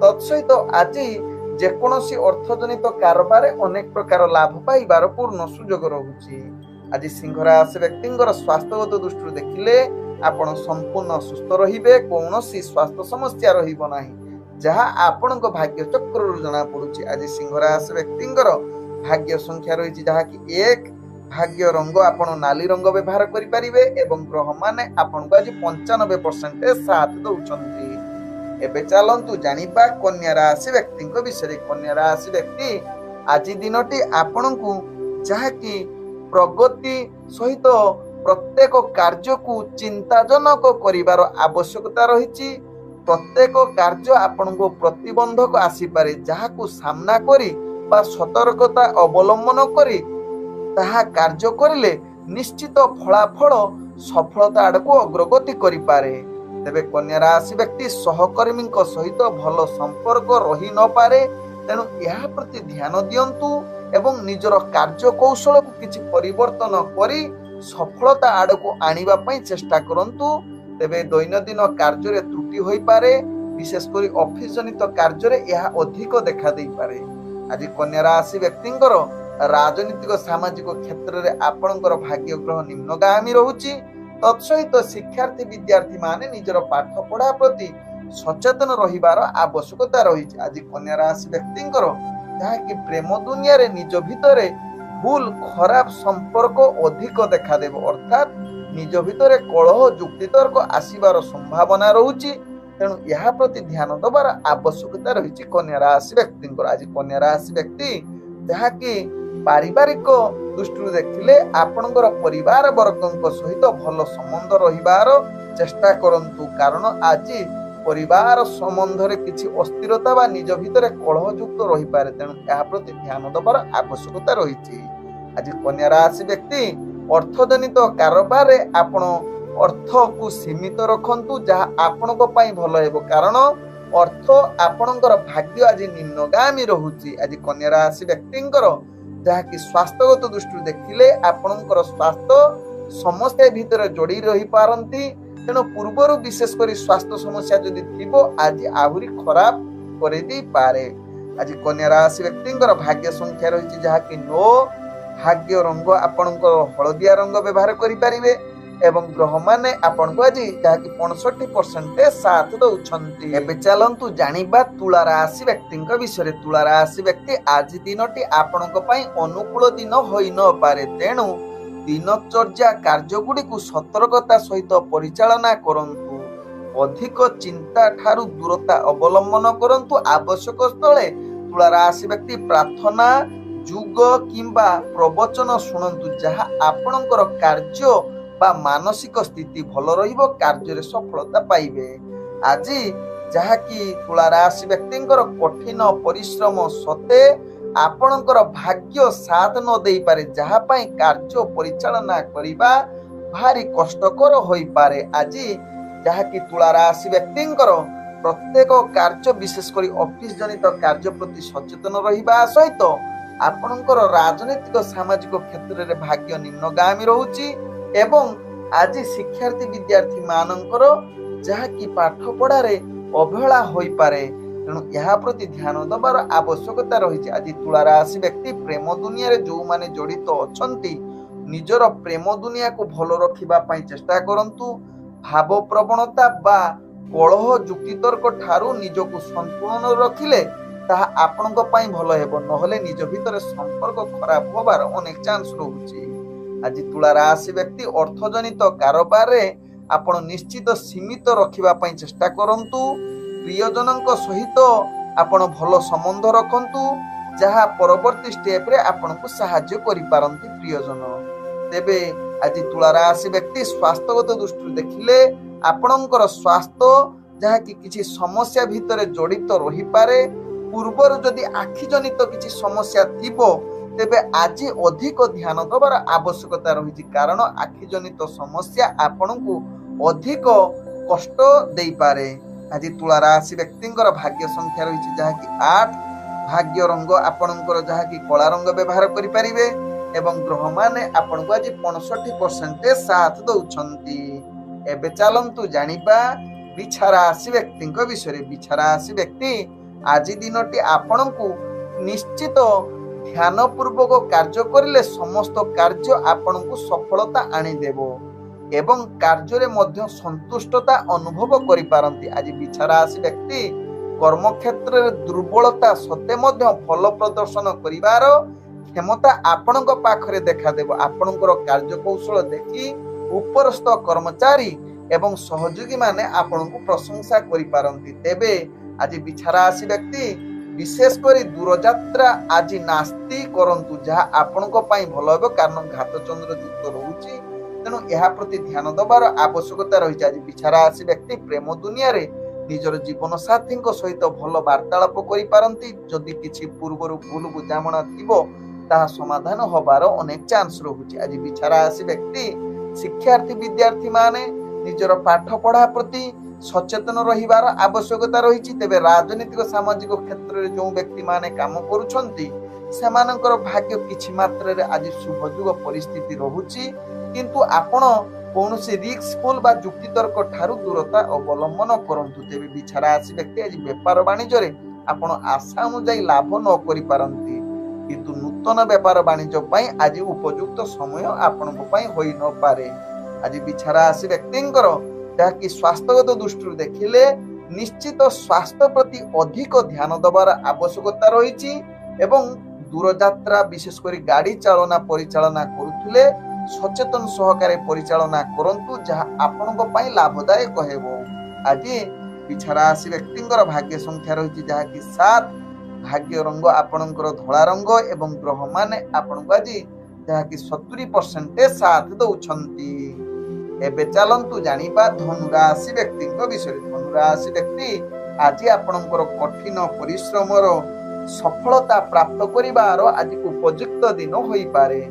ତତ୍ସହିତ ଆଜି ଯେକୌଣସି ଅର୍ଥଜନିତ କାରବାରରେ ଅନେକ ପ୍ରକାର ଲାଭ ପାଇବାର ପୂର୍ଣ୍ଣ ସୁଯୋଗ ରହୁଛି। ଆଜି ସିଂହ ରାଶି ବ୍ୟକ୍ତିଙ୍କର ସ୍ୱାସ୍ଥ୍ୟଗତ ଦୃଷ୍ଟିରୁ ଦେଖିଲେ ଆପଣ ସମ୍ପୂର୍ଣ୍ଣ ସୁସ୍ଥ ରହିବେ, କୌଣସି ସ୍ୱାସ୍ଥ୍ୟ ସମସ୍ୟା ରହିବ ନାହିଁ। ଯାହା ଆପଣଙ୍କ ଭାଗ୍ୟ ଚକ୍ରରୁ ଜଣା ପଡୁଛି। ଆଜି ସିଂହ ରାଶି ବ୍ୟକ୍ତିଙ୍କର ଭାଗ୍ୟ ସଂଖ୍ୟା ରହିଛି ଯାହାକି 1। ଭାଗ୍ୟ ରଙ୍ଗ ଆପଣ ନାଲି ରଙ୍ଗ ବ୍ୟବହାର କରିପାରିବେ ଏବଂ ଗ୍ରହମାନେ ଆପଣଙ୍କୁ ଆଜି 95% ସାଥ ଦଉଛନ୍ତି। ଏବେ ଚାଲନ୍ତୁ ଜାଣିବା କନ୍ୟା ରାଶି ବ୍ୟକ୍ତିଙ୍କ ବିଷୟରେ। କନ୍ୟା ରାଶି ବ୍ୟକ୍ତି ଆଜି ଦିନଟି ଆପଣଙ୍କୁ ଯାହାକି ପ୍ରଗତି ସହିତ ପ୍ରତ୍ୟେକ କାର୍ଯ୍ୟକୁ ଚିନ୍ତାଜନକ କରିବାର ଆବଶ୍ୟକତା ରହିଛି। ପ୍ରତ୍ୟେକ କାର୍ଯ୍ୟ ଆପଣଙ୍କୁ ପ୍ରତିବନ୍ଧକ ଆସିପାରେ, ଯାହାକୁ ସାମ୍ନା କରି ବା ସତର୍କତା ଅବଲମ୍ବନ କରି ତାହା କାର୍ଯ୍ୟ କରିଲେ ନିଶ୍ଚିତ ଫଳାଫଳ ସଫଳତା ଆଡ଼କୁ ଅଗ୍ରଗତି କରିପାରେ। ତେବେ କନ୍ୟା ରାଶି ବ୍ୟକ୍ତି ସହକର୍ମୀଙ୍କ ସହିତ ଭଲ ସମ୍ପର୍କ ରହି ନପାରେ, ତେଣୁ ଏହା ପ୍ରତି ଧ୍ୟାନ ଦିଅନ୍ତୁ ଏବଂ ନିଜର କାର୍ଯ୍ୟ କୌଶଳକୁ କିଛି ପରିବର୍ତ୍ତନ କରି ସଫଳତା ଆଡ଼କୁ ଆଣିବା ପାଇଁ ଚେଷ୍ଟା କରନ୍ତୁ। ତେବେ ଦୈନନ୍ଦିନ କାର୍ଯ୍ୟରେ ତ୍ରୁଟି ହୋଇପାରେ, ବିଶେଷ କରି ଅଫିସ ଜନିତ କାର୍ଯ୍ୟରେ ଏହା ଅଧିକ ଦେଖା ଦେଇପାରେ। ଆଜି କନ୍ୟା ରାଶି ବ୍ୟକ୍ତିଙ୍କର ରାଜନୈତିକ ସାମାଜିକ କ୍ଷେତ୍ରରେ ଆପଣଙ୍କର ଭାଗ୍ୟ ଗ୍ରହ ନିମ୍ନଗାମୀ ରହୁଛି। ତତ୍ସହିତ ଶିକ୍ଷାର୍ଥୀ ବିଦ୍ୟାର୍ଥୀ ମାନେ ନିଜର ପାଠ ପଢା ପ୍ରତି ସଚେତନ ରହିବାର ଆବଶ୍ୟକତା ରହିଛି। ଆଜି କନ୍ୟା ରାଶି ବ୍ୟକ୍ତିଙ୍କର ଯାହାକି ପ୍ରେମ ଦୁନିଆରେ ନିଜ ଭିତରେ ଭୁଲ ଖରାପ ସମ୍ପର୍କ ଅଧିକ ଦେଖାଦେବ, ଅର୍ଥାତ୍ ନିଜ ଭିତରେ କଳହ ଯୁକ୍ତିତର୍କ ଆସିବାର ସମ୍ଭାବନା ରହୁଛି। ତେଣୁ ଏହା ପ୍ରତି ଧ୍ୟାନ ଦେବାର ଆବଶ୍ୟକତା ରହିଛି କନ୍ୟା ରାଶି ବ୍ୟକ୍ତିଙ୍କର। ଆଜି କନ୍ୟା ରାଶି ବ୍ୟକ୍ତି ଯାହାକି ପାରିବାରିକ ଦୃଷ୍ଟିରୁ ଦେଖିଲେ ଆପଣଙ୍କର ପରିବାର ବର୍ଗଙ୍କ ସହିତ ଭଲ ସମ୍ବନ୍ଧ ରହିବାର ଚେଷ୍ଟା କରନ୍ତୁ, କାରଣ ଆଜି ପରିବାର ସମ୍ବନ୍ଧରେ କିଛି ଅସ୍ଥିରତା ବା ନିଜ ଭିତରେ କଳହଯୁକ୍ତ ରହିପାରେ। ତେଣୁ ଏହା ପ୍ରତି ଧ୍ୟାନ ଦେବାର ଆବଶ୍ୟକତା ରହିଛି। ଆଜି କନ୍ୟା ରାଶି ବ୍ୟକ୍ତି ଅର୍ଥଜନିତ କାରବାରରେ ଆପଣ ଅର୍ଥକୁ ସୀମିତ ରଖନ୍ତୁ, ଯାହା ଆପଣଙ୍କ ପାଇଁ ଭଲ ହେବ, କାରଣ ଅର୍ଥ ଆପଣଙ୍କର ଭାଗ୍ୟ ଆଜି ନିମ୍ନଗାମୀ ରହୁଛି। ଆଜି କନ୍ୟା ରାଶି ବ୍ୟକ୍ତିଙ୍କର ଯାହାକି ସ୍ୱାସ୍ଥ୍ୟଗତ ଦୃଷ୍ଟିରୁ ଦେଖିଲେ ଆପଣଙ୍କର ସ୍ୱାସ୍ଥ୍ୟ ସମସ୍ୟା ଭିତରେ ଯୋଡ଼ି ରହିପାରନ୍ତି। ତେଣୁ ପୂର୍ବରୁ ବିଶେଷ କରି ସ୍ୱାସ୍ଥ୍ୟ ସମସ୍ୟା ଯଦି ଥିବ ଆଜି ଆହୁରି ଖରାପ କରିଦେଇପାରେ। ଆଜି କନ୍ୟା ରାଶି ବ୍ୟକ୍ତିଙ୍କର ଭାଗ୍ୟ ସଂଖ୍ୟା ରହିଛି ଯାହାକି 9। ଭାଗ୍ୟ ରଙ୍ଗ ଆପଣଙ୍କର ହଳଦିଆ ରଙ୍ଗ ବ୍ୟବହାର କରିପାରିବେ ଏବଂ ଗ୍ରହମାନେ ଆପଣଙ୍କୁ ଆଜି ଯାହାକି 65% ସାଥ ଦଉଛନ୍ତି। ଏବେ ଚାଲନ୍ତୁ ଜାଣିବା ତୁଳା ରାଶି ବ୍ୟକ୍ତିଙ୍କ ବିଷୟରେ। ତୁଳା ରାଶି ବ୍ୟକ୍ତି ଆଜି ଦିନଟି ଆପଣଙ୍କ ପାଇଁ ଅନୁକୂଳ ଦିନ ହୋଇନପାରେ, ତେଣୁ ଦିନଚର୍ଯ୍ୟା କାର୍ଯ୍ୟଗୁଡ଼ିକୁ ସତର୍କତା ସହିତ ପରିଚାଳନା କରନ୍ତୁ। ଅଧିକ ଚିନ୍ତା ଠାରୁ ଦୂରତା ଅବଲମ୍ବନ କରନ୍ତୁ। ଆବଶ୍ୟକ ସ୍ଥଳେ ତୁଳା ରାଶି ବ୍ୟକ୍ତି ପ୍ରାର୍ଥନା, ଯୁଗ କିମ୍ବା ପ୍ରବଚନ ଶୁଣନ୍ତୁ, ଯାହା ଆପଣଙ୍କର କାର୍ଯ୍ୟ ବା ମାନସିକ ସ୍ଥିତି ଭଲ ରହିବ, କାର୍ଯ୍ୟରେ ସଫଳତା ପାଇବେ। ଆଜି ଯାହାକି ତୁଳା ରାଶି ବ୍ୟକ୍ତିଙ୍କର କଠିନ ପରିଶ୍ରମ ସତ୍ତ୍ୱେ ଆପଣଙ୍କର ଭାଗ୍ୟ ସାଥ ନ ଦେଇପାରେ, ଯାହା ପାଇଁ କାର୍ଯ୍ୟ ପରିଚାଳନା କରିବା ଭାରି କଷ୍ଟକର ହୋଇପାରେ। ଆଜି ଯାହାକି ତୁଳା ରାଶି ବ୍ୟକ୍ତିଙ୍କର ପ୍ରତ୍ୟେକ କାର୍ଯ୍ୟ ବିଶେଷ କରି ଅଫିସ ଜନିତ କାର୍ଯ୍ୟ ପ୍ରତି ସଚେତନ ରହିବା ସହିତ ଆପଣଙ୍କର ରାଜନୈତିକ ସାମାଜିକ କ୍ଷେତ୍ରରେ ଭାଗ୍ୟ ନିମ୍ନଗାମୀ ରହୁଛି ଏବଂ ଆଜି ଶିକ୍ଷାର୍ଥୀ ବିଦ୍ୟାର୍ଥୀ ମାନଙ୍କର ଯାହାକି ପାଠ ପଢାରେ ଅବହେଳା ହୋଇପାରେ। ତେଣୁ ଏହା ପ୍ରତି ଧ୍ୟାନ ଦେବାର ଆବଶ୍ୟକତା ରହିଛି। ଆଜି ତୁଳା ରାଶି ବ୍ୟକ୍ତି ପ୍ରେମ ଦୁନିଆରେ ଯୋଉମାନେ ଜଡ଼ିତ ଅଛନ୍ତି ନିଜର ପ୍ରେମ ଦୁନିଆକୁ ଭଲ ରଖିବା ପାଇଁ ଚେଷ୍ଟା କରନ୍ତୁ। ଭାବ ପ୍ରବଣତା ବା କଳହ ଯୁକ୍ତିତର୍କ ଠାରୁ ନିଜକୁ ସନ୍ତୁଳନ ରଖିଲେ ତାହା ଆପଣଙ୍କ ପାଇଁ ଭଲ ହେବ, ନହେଲେ ନିଜ ଭିତରେ ସମ୍ପର୍କ ଖରାପ ହବାର ଅନେକ ଚାନ୍ସ ରହୁଛି। ଆଜି ତୁଳା ରାଶି ବ୍ୟକ୍ତି ଅର୍ଥଜନିତ କାରବାରରେ ଆପଣ ନିଶ୍ଚିତ ସୀମିତ ରଖିବା ପାଇଁ ଚେଷ୍ଟା କରନ୍ତୁ। ପ୍ରିୟଜନଙ୍କ ସହିତ ଆପଣ ଭଲ ସମ୍ବନ୍ଧ ରଖନ୍ତୁ, ଯାହା ପରବର୍ତ୍ତୀ ଷ୍ଟେପରେ ଆପଣଙ୍କୁ ସାହାଯ୍ୟ କରିପାରନ୍ତି ପ୍ରିୟଜନ। ତେବେ ଆଜି ତୁଳା ରାଶି ବ୍ୟକ୍ତି ସ୍ୱାସ୍ଥ୍ୟଗତ ଦୃଷ୍ଟିରୁ ଦେଖିଲେ ଆପଣଙ୍କର ସ୍ୱାସ୍ଥ୍ୟ ଯାହାକି କିଛି ସମସ୍ୟା ଭିତରେ ଜଡ଼ିତ ରହିପାରେ। ପୂର୍ବରୁ ଯଦି ଆଖି ଜନିତ କିଛି ସମସ୍ୟା ଥିବ ତେବେ ଆଜି ଅଧିକ ଧ୍ୟାନ ଦେବାର ଆବଶ୍ୟକତା ରହିଛି, କାରଣ ଆଖି ଜନିତ ସମସ୍ୟା ଆପଣଙ୍କୁ ଅଧିକ କଷ୍ଟ ଦେଇପାରେ। ଆଜି ତୁଳା ରାଶି ବ୍ୟକ୍ତିଙ୍କର ଭାଗ୍ୟ ସଂଖ୍ୟା ରହିଛି ଯାହାକି 8। ଭାଗ୍ୟ ରଙ୍ଗ ଆପଣଙ୍କର ଯାହାକି କଳା ରଙ୍ଗ ବ୍ୟବହାର କରିପାରିବେ ଏବଂ ଗ୍ରହମାନେ ଆପଣଙ୍କୁ ଆଜି 65% ସାଥ ଦଉଛନ୍ତି। ଏବେ ଚାଲନ୍ତୁ ଜାଣିବା ବିଛା ରାଶି ବ୍ୟକ୍ତିଙ୍କ ବିଷୟରେ। ବିଛା ରାଶି ବ୍ୟକ୍ତି ଆଜି ଦିନଟି ଆପଣଙ୍କୁ ନିଶ୍ଚିତ ଧ୍ୟାନ ପୂର୍ବକ କାର୍ଯ୍ୟ କରିଲେ ସମସ୍ତ କାର୍ଯ୍ୟ ଆପଣଙ୍କୁ ସଫଳତା ଆଣିଦେବ ଏବଂ କାର୍ଯ୍ୟରେ ମଧ୍ୟ ସନ୍ତୁଷ୍ଟତା ଅନୁଭବ କରିପାରନ୍ତି। ଆଜି ବିଛା ରାଶି ବ୍ୟକ୍ତି କର୍ମକ୍ଷେତ୍ରରେ ଦୁର୍ବଳତା ସତ୍ତ୍ୱେ ମଧ୍ୟ ଭଲ ପ୍ରଦର୍ଶନ କରିବାର କ୍ଷମତା ଆପଣଙ୍କ ପାଖରେ ଦେଖାଦେବ। ଆପଣଙ୍କର କାର୍ଯ୍ୟକୌଶଳ ଦେଖି ଉପରସ୍ଥ କର୍ମଚାରୀ ଏବଂ ସହଯୋଗୀ ମାନେ ଆପଣଙ୍କୁ ପ୍ରଶଂସା କରିପାରନ୍ତି। ତେବେ ଆଜି ବିଛା ରାଶି ବ୍ୟକ୍ତି ବିଶେଷ କରି ଦୂରଯାତ୍ରା ଆଜି ନାସ୍ତି କରନ୍ତୁ, ଯାହା ଆପଣଙ୍କ ପାଇଁ ଭଲ ହେବ, କାରଣ ଘାତ ଚନ୍ଦ୍ର ଯୁକ୍ତ ରହୁଛି। ତେଣୁ ଏହା ପ୍ରତି ଧ୍ୟାନ ଦେବାର ଆବଶ୍ୟକତା ରହିଛି। ଆଜି ବିଛା ରାଶି ବ୍ୟକ୍ତି ପ୍ରେମ ଦୁନିଆରେ ନିଜର ଜୀବନ ସାଥୀଙ୍କ ସହିତ ଭଲ ବାର୍ତ୍ତାଳାପ କରିପାରନ୍ତି। ଯଦି କିଛି ପୂର୍ବରୁ ଭୁଲ ବୁଝାମଣା ଥିବ ତାହା ସମାଧାନ ହବାର ଅନେକ ଚାନ୍ସ ରହୁଛି। ଆଜି ବିଛା ରାଶି ବ୍ୟକ୍ତି ଶିକ୍ଷାର୍ଥୀ ବିଦ୍ୟାର୍ଥୀ ମାନେ ନିଜର ପାଠ ପଢା ପ୍ରତି ସଚେତନ ରହିବାର ଆବଶ୍ୟକତା ରହିଛି। ତେବେ ରାଜନୈତିକ ସାମାଜିକ କ୍ଷେତ୍ରରେ ଯେଉଁ ବ୍ୟକ୍ତି ମାନେ କାମ କରୁଛନ୍ତି ସେମାନଙ୍କର ଭାଗ୍ୟ କିଛି ମାତ୍ରାରେ ଆଜି ଶୁଭଯୋଗ ପରିସ୍ଥିତି ରହୁଛି, କିନ୍ତୁ ଆପଣ କୌଣସି ରିସ୍କଫୁଲ ବା ଯୁକ୍ତିତର୍କ ଠାରୁ ଦୂରତା ଅବଲମ୍ବନ କରନ୍ତୁ। ତେବେ ବିଛା ରାଶି ବ୍ୟକ୍ତି ଆଜି ବେପାର ବାଣିଜ୍ୟରେ ଆପଣ ଆଶା ଅନୁଯାୟୀ ଲାଭ ନ କରିପାରନ୍ତି, କିନ୍ତୁ ନୂତନ ବେପାର ବାଣିଜ୍ୟ ପାଇଁ ଆଜି ଉପଯୁକ୍ତ ସମୟ ଆପଣଙ୍କ ପାଇଁ ହୋଇନପାରେ। ଆଜି ବିଛା ରାଶି ବ୍ୟକ୍ତିଙ୍କର ଯାହାକି ସ୍ୱାସ୍ଥ୍ୟଗତ ଦୃଷ୍ଟିରୁ ଦେଖିଲେ ନିଶ୍ଚିତ ସ୍ୱାସ୍ଥ୍ୟ ପ୍ରତି ଅଧିକ ଧ୍ୟାନ ଦେବାର ଆବଶ୍ୟକତା ରହିଛି ଏବଂ ଦୂରଯାତ୍ରା ବିଶେଷ କରି ଗାଡି ଚାଳନା ପରିଚାଳନା କରୁଥିଲେ ସଚେତନ ସହକାରେ ପରିଚାଳନା କରନ୍ତୁ, ଯାହା ଆପଣଙ୍କ ପାଇଁ ଲାଭଦାୟକ ହେବ। ଆଜି ବିଛା ରାଶି ବ୍ୟକ୍ତିଙ୍କର ଭାଗ୍ୟ ସଂଖ୍ୟା ରହିଛି ଯାହାକି 7, ଭାଗ୍ୟ ରଙ୍ଗ ଆପଣଙ୍କର ଧଳା ରଙ୍ଗ ଏବଂ ଗ୍ରହ ମାନେ ଆପଣଙ୍କୁ ଆଜି ଯାହାକି 70% ସାଥ ଦଉଛନ୍ତି। ଏବେ ଚାଲନ୍ତୁ ଜାଣିବା ଧନୁ ରାଶି ବ୍ୟକ୍ତିଙ୍କ ବିଷୟରେ। ଧନୁ ରାଶି ବ୍ୟକ୍ତି ଆଜି ଆପଣଙ୍କର କଠିନ ପରିଶ୍ରମର ସଫଳତା ପ୍ରାପ୍ତ କରିବାର ଆଜି ଉପଯୁକ୍ତ ଦିନ ହୋଇପାରେ।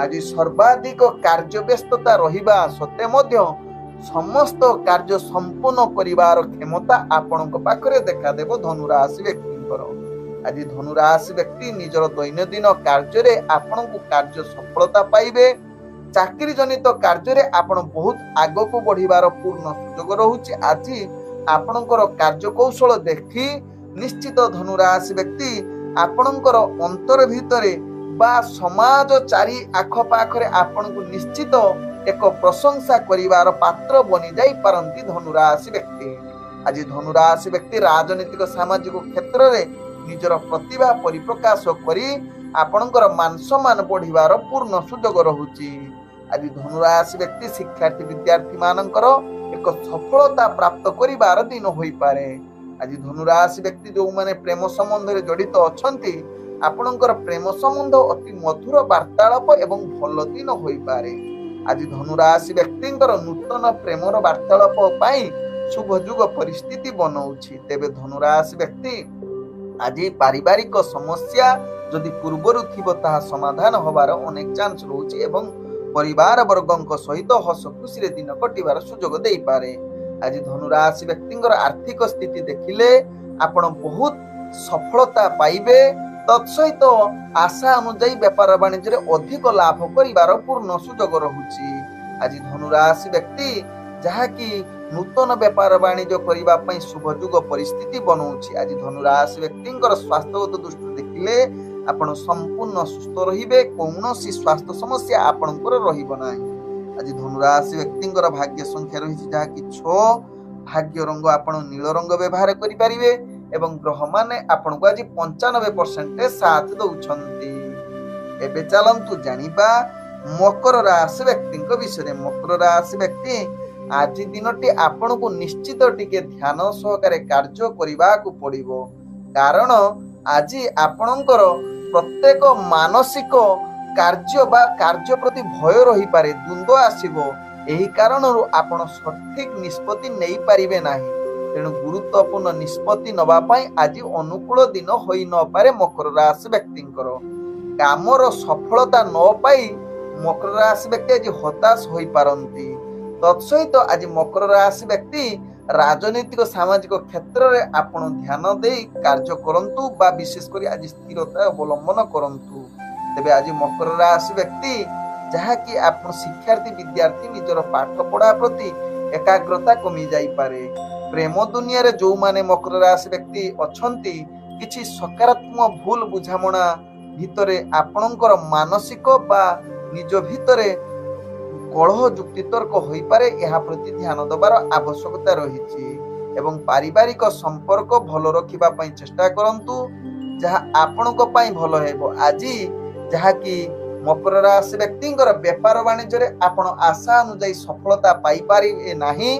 ଆଜି ସର୍ବାଧିକ କାର୍ଯ୍ୟ ବ୍ୟସ୍ତତା ରହିବା ସତ୍ତ୍ୱେ ମଧ୍ୟ ସମସ୍ତ କାର୍ଯ୍ୟ ସମ୍ପୂର୍ଣ୍ଣ କରିବାର କ୍ଷମତା ଆପଣଙ୍କ ପାଖରେ ଦେଖାଦେବ ଧନୁ ରାଶି ବ୍ୟକ୍ତିଙ୍କର। ଆଜି ଧନୁ ରାଶି ବ୍ୟକ୍ତି ନିଜର ଦୈନନ୍ଦିନ କାର୍ଯ୍ୟରେ ଆପଣଙ୍କୁ କାର୍ଯ୍ୟ ସଫଳତା ପାଇବେ। ଚାକିରି ଜନିତ କାର୍ଯ୍ୟରେ ଆପଣ ବହୁତ ଆଗକୁ ବଢିବାର ପୂର୍ଣ୍ଣ ସୁଯୋଗ ରହୁଛି। ଆଜି ଆପଣଙ୍କର କାର୍ଯ୍ୟକୌଶଳ ଦେଖି ନିଶ୍ଚିତ ଧନୁ ରାଶି ବ୍ୟକ୍ତି ଆପଣଙ୍କର ଅନ୍ତର ଭିତରେ ବା ସମାଜ ଚାରି ଆଖପାଖରେ ଆପଣଙ୍କୁ ନିଶ୍ଚିତ ଏକ ପ୍ରଶଂସା କରିବାର ପାତ୍ର ବନି ଯାଇପାରନ୍ତି ଧନୁ ରାଶି ବ୍ୟକ୍ତି। ଆଜି ଧନୁ ରାଶି ବ୍ୟକ୍ତି ରାଜନୈତିକ ସାମାଜିକ କ୍ଷେତ୍ରରେ ନିଜର ପ୍ରତିଭା ପରିପ୍ରକାଶ କରି ଆପଣଙ୍କର ମାନ ସମ୍ମାନ ବଢିବାର ପୂର୍ଣ୍ଣ ସୁଯୋଗ ରହୁଛି। ଆଜି ଧନୁ ରାଶି ବ୍ୟକ୍ତି ଶିକ୍ଷାର୍ଥୀ ବିଦ୍ୟାର୍ଥୀ ମାନଙ୍କର ଏକ ସଫଳତା ପ୍ରାପ୍ତ କରିବାର ଦିନ ହୋଇପାରେ। ଆଜି ଧନୁ ରାଶି ବ୍ୟକ୍ତି ଯେଉଁମାନେ ପ୍ରେମ ସମ୍ବନ୍ଧରେ ଜଡିତ ଅଛନ୍ତି ଆପଣଙ୍କର ପ୍ରେମ ସମ୍ବନ୍ଧ ଅତି ମଧୁର ବାର୍ତ୍ତାଳାପ ଏବଂ ଭଲ ଦିନ ହୋଇପାରେ। ଆଜି ଧନୁ ରାଶି ବ୍ୟକ୍ତିଙ୍କର ନୂତନ ପ୍ରେମର ବାର୍ତ୍ତାଳାପ ପାଇଁ ଶୁଭ ଯୁଗ ପରିସ୍ଥିତି ବନଉଛି। ତେବେ ଧନୁ ରାଶି ବ୍ୟକ୍ତି ଆଜି ପାରିବାରିକ ସମସ୍ୟା ଯଦି ପୂର୍ବରୁ ଥିବ ତାହା ସମାଧାନ ହବାର ଅନେକ ଚାନ୍ସ ରହୁଛି ଏବଂ ପରିବାର ବର୍ଗଙ୍କ ସହିତ ହସ ଖୁସିରେ ଦିନ କଟିବାର ସୁଯୋଗ ଦେଇପାରେ। ଆଜି ଧନୁ ରାଶି ବ୍ୟକ୍ତିଙ୍କର ଆର୍ଥିକ ସ୍ଥିତି ଦେଖିଲେ ଆପଣ ବହୁତ ସଫଳତା ପାଇବେ। ତତ୍ସହିତ ଆଶା ଅନୁଯାୟୀ ବେପାର ବାଣିଜ୍ୟରେ ଅଧିକ ଲାଭ କରିବାର ପୂର୍ଣ୍ଣ ସୁଯୋଗ ରହୁଛି। ଆଜି ଧନୁ ରାଶି ବ୍ୟକ୍ତି ଯାହାକି ନୂତନ ବେପାର ବାଣିଜ୍ୟ କରିବା ପାଇଁ ଶୁଭ ଯୁଗ ପରିସ୍ଥିତି ବନଉଛି। ଆଜି ଧନୁ ରାଶି ବ୍ୟକ୍ତିଙ୍କର ସ୍ୱାସ୍ଥ୍ୟଗତ ଦୃଷ୍ଟିରୁ ଦେଖିଲେ ଆପଣ ସମ୍ପୂର୍ଣ୍ଣ ସୁସ୍ଥ ରହିବେ, କୌଣସି ସ୍ୱାସ୍ଥ୍ୟ ସମସ୍ୟା ଆପଣଙ୍କର ରହିବ ନାହିଁ। ଆଜି ଧନୁ ରାଶି ବ୍ୟକ୍ତିଙ୍କର ଭାଗ୍ୟ ସଂଖ୍ୟା ରହିଛି ଯାହାକି 6, ଭାଗ୍ୟ ରଙ୍ଗ ଆପଣ ନୀଳ ରଙ୍ଗ ବ୍ୟବହାର କରିପାରିବେ ଏବଂ ଗ୍ରହ ମାନେ ଆପଣଙ୍କୁ ଆଜି 95% ସାଥ ଦଉଛନ୍ତି। ଏବେ ଚାଲନ୍ତୁ ଜାଣିବା ମକର ରାଶି ବ୍ୟକ୍ତିଙ୍କ ବିଷୟରେ। ମକର ରାଶି ବ୍ୟକ୍ତି ଆଜି ଦିନଟି ଆପଣଙ୍କୁ ନିଶ୍ଚିତ ଟିକେ ଧ୍ୟାନ ସହକାରେ କାର୍ଯ୍ୟ କରିବାକୁ ପଡିବ, କାରଣ ଆଜି ଆପଣଙ୍କର ପ୍ରତ୍ୟେକ ମାନସିକ କାର୍ଯ୍ୟ ବା କାର୍ଯ୍ୟ ପ୍ରତି ଭୟ ରହିପାରେ, ଦ୍ୱନ୍ଦ୍ୱ ଆସିବ। ଏହି କାରଣରୁ ଆପଣ ସଠିକ ନିଷ୍ପତ୍ତି ନେଇପାରିବେ ନାହିଁ। ତେଣୁ ଗୁରୁତ୍ୱପୂର୍ଣ୍ଣ ନିଷ୍ପତ୍ତି ନେବା ପାଇଁ ଆଜି ଅନୁକୂଳ ଦିନ ହୋଇନପାରେ ମକର ରାଶି ବ୍ୟକ୍ତିଙ୍କର। କାମର ସଫଳତା ନ ପାଇ ମକର ରାଶି ବ୍ୟକ୍ତି ଆଜି ହତାଶ ହୋଇପାରନ୍ତି। ତତ୍ସହିତ ଆଜି ମକର ରାଶି ବ୍ୟକ୍ତି ରାଜନୈତିକ ସାମାଜିକ କ୍ଷେତ୍ରରେ ଆପଣ ଧ୍ୟାନ ଦେଇ କାର୍ଯ୍ୟ କରନ୍ତୁ ବା ବିଶେଷ କରି ଆଜି ସ୍ଥିରତା ଅବଲମ୍ବନ କରନ୍ତୁ। ତେବେ ଆଜି ମକର ରାଶି ବ୍ୟକ୍ତି ଯାହାକି ଆପଣ ଶିକ୍ଷାର୍ଥୀ ବିଦ୍ୟାର୍ଥୀ ନିଜର ପାଠ ପଢା ପ୍ରତି ଏକାଗ୍ରତା କମି ଯାଇପାରେ। ପ୍ରେମ ଦୁନିଆରେ ଯେଉଁମାନେ ମକର ରାଶି ବ୍ୟକ୍ତି ଅଛନ୍ତି କିଛି ସକାରାତ୍ମକ ଭୁଲ ବୁଝାମଣା ଭିତରେ ଆପଣଙ୍କର ମାନସିକ ବା ନିଜ ଭିତରେ କଳହ ଯୁକ୍ତିତର୍କ ହୋଇପାରେ, ଏହା ପ୍ରତି ଧ୍ୟାନ ଦେବାର ଆବଶ୍ୟକତା ରହିଛି। ଏବଂ ପାରିବାରିକ ସମ୍ପର୍କ ଭଲ ରଖିବା ପାଇଁ ଚେଷ୍ଟା କରନ୍ତୁ, ଯାହା ଆପଣଙ୍କ ପାଇଁ ଭଲ ହେବ। ଆଜି ଯାହାକି ମକର ରାଶି ବ୍ୟକ୍ତିଙ୍କର ବେପାର ବାଣିଜ୍ୟରେ ଆପଣ ଆଶା ଅନୁଯାୟୀ ସଫଳତା ପାଇପାରିବେ ନାହିଁ,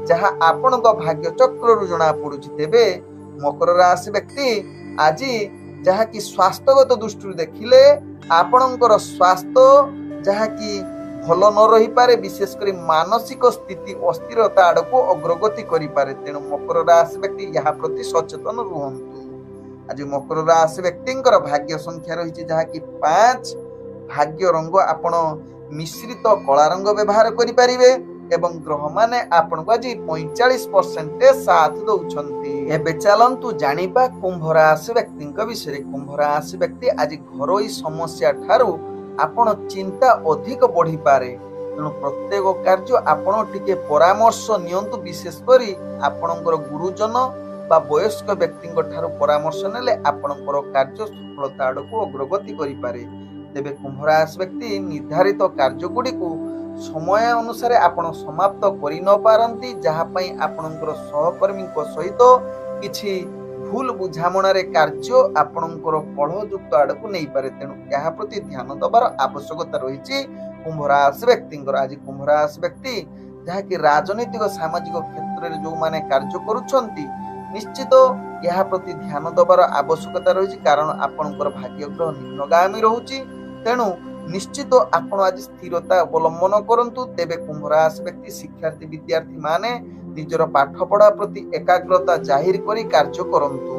ଯାହା ଆପଣଙ୍କ ଭାଗ୍ୟ ଚକ୍ରରୁ ଜଣା ପଡୁଛି। ତେବେ ମକର ରାଶି ବ୍ୟକ୍ତି ଆଜି ଯାହାକି ସ୍ୱାସ୍ଥ୍ୟଗତ ଦୃଷ୍ଟିରୁ ଦେଖିଲେ ଆପଣଙ୍କର ସ୍ୱାସ୍ଥ୍ୟ ଯାହାକି ଭଲ ନ ରହିପାରେ, ବିଶେଷ କରି ମାନସିକ ସ୍ଥିତି ଅସ୍ଥିରତା ଆଡକୁ ଅଗ୍ରଗତି କରିପାରେ। ତେଣୁ ମକର ରାଶି ବ୍ୟକ୍ତି ଏହା ପ୍ରତି ସଚେତନ ରୁହନ୍ତୁ। ଆଜି ମକର ରାଶି ବ୍ୟକ୍ତିଙ୍କର ଭାଗ୍ୟ ସଂଖ୍ୟା ରହିଛି ଯାହାକି 5। ଭାଗ୍ୟ ରଙ୍ଗ ଆପଣ ମିଶ୍ରିତ କଳା ରଙ୍ଗ ବ୍ୟବହାର କରିପାରିବେ ଏବଂ ଗ୍ରହମାନେ ଆପଣଙ୍କୁ ଆଜି 45% ସାଥ ଦଉଛନ୍ତି। ଏବେ ଚାଲନ୍ତୁ ଜାଣିବା କୁମ୍ଭ ରାଶି ବ୍ୟକ୍ତିଙ୍କ ବିଷୟରେ। କୁମ୍ଭ ରାଶି ବ୍ୟକ୍ତି ଆଜି ଘରୋଇ ସମସ୍ୟା ଠାରୁ ଆପଣ ଚିନ୍ତା ଅଧିକ ବଢିପାରେ। ତେଣୁ ପ୍ରତ୍ୟେକ କାର୍ଯ୍ୟ ଆପଣ ଟିକେ ପରାମର୍ଶ ନିଅନ୍ତୁ, ବିଶେଷ କରି ଆପଣଙ୍କର ଗୁରୁଜନ ବା ବୟସ୍କ ବ୍ୟକ୍ତିଙ୍କ ଠାରୁ ପରାମର୍ଶ ନେଲେ ଆପଣଙ୍କର କାର୍ଯ୍ୟ ସଫଳତା ଆଡକୁ ଅଗ୍ରଗତି କରିପାରେ। ତେବେ କୁମ୍ଭ ରାଶି ବ୍ୟକ୍ତି ନିର୍ଦ୍ଧାରିତ କାର୍ଯ୍ୟଗୁଡ଼ିକୁ ସମୟ ଅନୁସାରେ ଆପଣ ସମାପ୍ତ କରି ନ ପାରନ୍ତି, ଯାହା ପାଇଁ ଆପଣଙ୍କର ସହକର୍ମୀଙ୍କ ସହିତ କିଛି ଭୁଲ ବୁଝାମଣାରେ କାର୍ଯ୍ୟ ଆପଣଙ୍କର କଳହଯୁକ୍ତ ଆଡକୁ ନେଇପାରେ। ତେଣୁ ଏହା ପ୍ରତି ଧ୍ୟାନ ଦେବାର ଆବଶ୍ୟକତା ରହିଛି କୁମ୍ଭ ରାଶି ବ୍ୟକ୍ତିଙ୍କର। ଆଜି କୁମ୍ଭ ରାଶି ବ୍ୟକ୍ତି ଯାହାକି ରାଜନୈତିକ ସାମାଜିକ କ୍ଷେତ୍ରରେ ଯୋଉମାନେ କାର୍ଯ୍ୟ କରୁଛନ୍ତି, ନିଶ୍ଚିତ ଏହା ପ୍ରତି ଧ୍ୟାନ ଦେବାର ଆବଶ୍ୟକତା ରହିଛି, କାରଣ ଆପଣଙ୍କର ଭାଗ୍ୟ ଗ୍ରହ ନିମ୍ନଗାମୀ ରହୁଛି। ତେଣୁ ନିଶ୍ଚିତ ଆପଣ ଆଜି ସ୍ଥିରତା ଅବଲମ୍ବନ କରନ୍ତୁ। ତେବେ କୁମ୍ଭ ରାଶି ବ୍ୟକ୍ତି ଶିକ୍ଷାର୍ଥୀ ବିଦ୍ୟାର୍ଥୀ ମାନେ ନିଜର ପାଠ ପଢା ପ୍ରତି ଏକାଗ୍ରତା ଜାହିର କରି କାର୍ଯ୍ୟ କରନ୍ତୁ।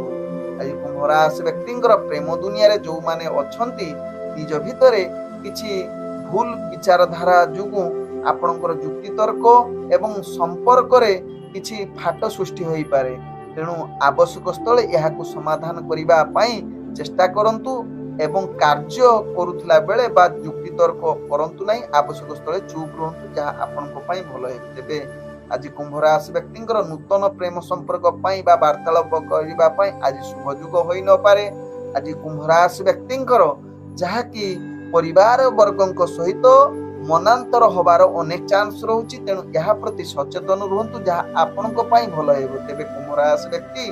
ଆଜି କୁମ୍ଭ ରାଶି ବ୍ୟକ୍ତିଙ୍କର ପ୍ରେମ ଦୁନିଆରେ ଯୋଉମାନେ ଅଛନ୍ତି, ନିଜ ଭିତରେ କିଛି ଭୁଲ ବିଚାରଧାରା ଯୋଗୁଁ ଆପଣଙ୍କର ଯୁକ୍ତିତର୍କ ଏବଂ ସମ୍ପର୍କରେ କିଛି ଫାଟ ସୃଷ୍ଟି ହୋଇପାରେ। ତେଣୁ ଆବଶ୍ୟକ ସ୍ଥଳେ ଏହାକୁ ସମାଧାନ କରିବା ପାଇଁ ଚେଷ୍ଟା କରନ୍ତୁ ଏବଂ କାର୍ଯ୍ୟ କରୁଥିଲା ବେଳେ ବା ଯୁକ୍ତିତର୍କ କରନ୍ତୁ ନାହିଁ। ଆବଶ୍ୟକ ସ୍ଥଳେ ଚୁପ୍ ରୁହନ୍ତୁ, ଯାହା ଆପଣଙ୍କ ପାଇଁ ଭଲ ହେବ। ତେବେ ଆଜି କୁମ୍ଭ ରାଶି ବ୍ୟକ୍ତିଙ୍କର ନୂତନ ପ୍ରେମ ସମ୍ପର୍କ ପାଇଁ ବା ବାର୍ତ୍ତାଳାପ କରିବା ପାଇଁ ଆଜି ଶୁଭ ଯୁଗ ହୋଇନପାରେ। ଆଜି କୁମ୍ଭ ରାଶି ବ୍ୟକ୍ତିଙ୍କର ଯାହାକି ପରିବାର ବର୍ଗଙ୍କ ସହିତ ମନାନ୍ତର ହବାର ଅନେକ ଚାନ୍ସ ରହୁଛି। ତେଣୁ ଏହା ପ୍ରତି ସଚେତନ ରୁହନ୍ତୁ, ଯାହା ଆପଣଙ୍କ ପାଇଁ ଭଲ ହେବ। ତେବେ କୁମ୍ଭ ରାଶି ବ୍ୟକ୍ତି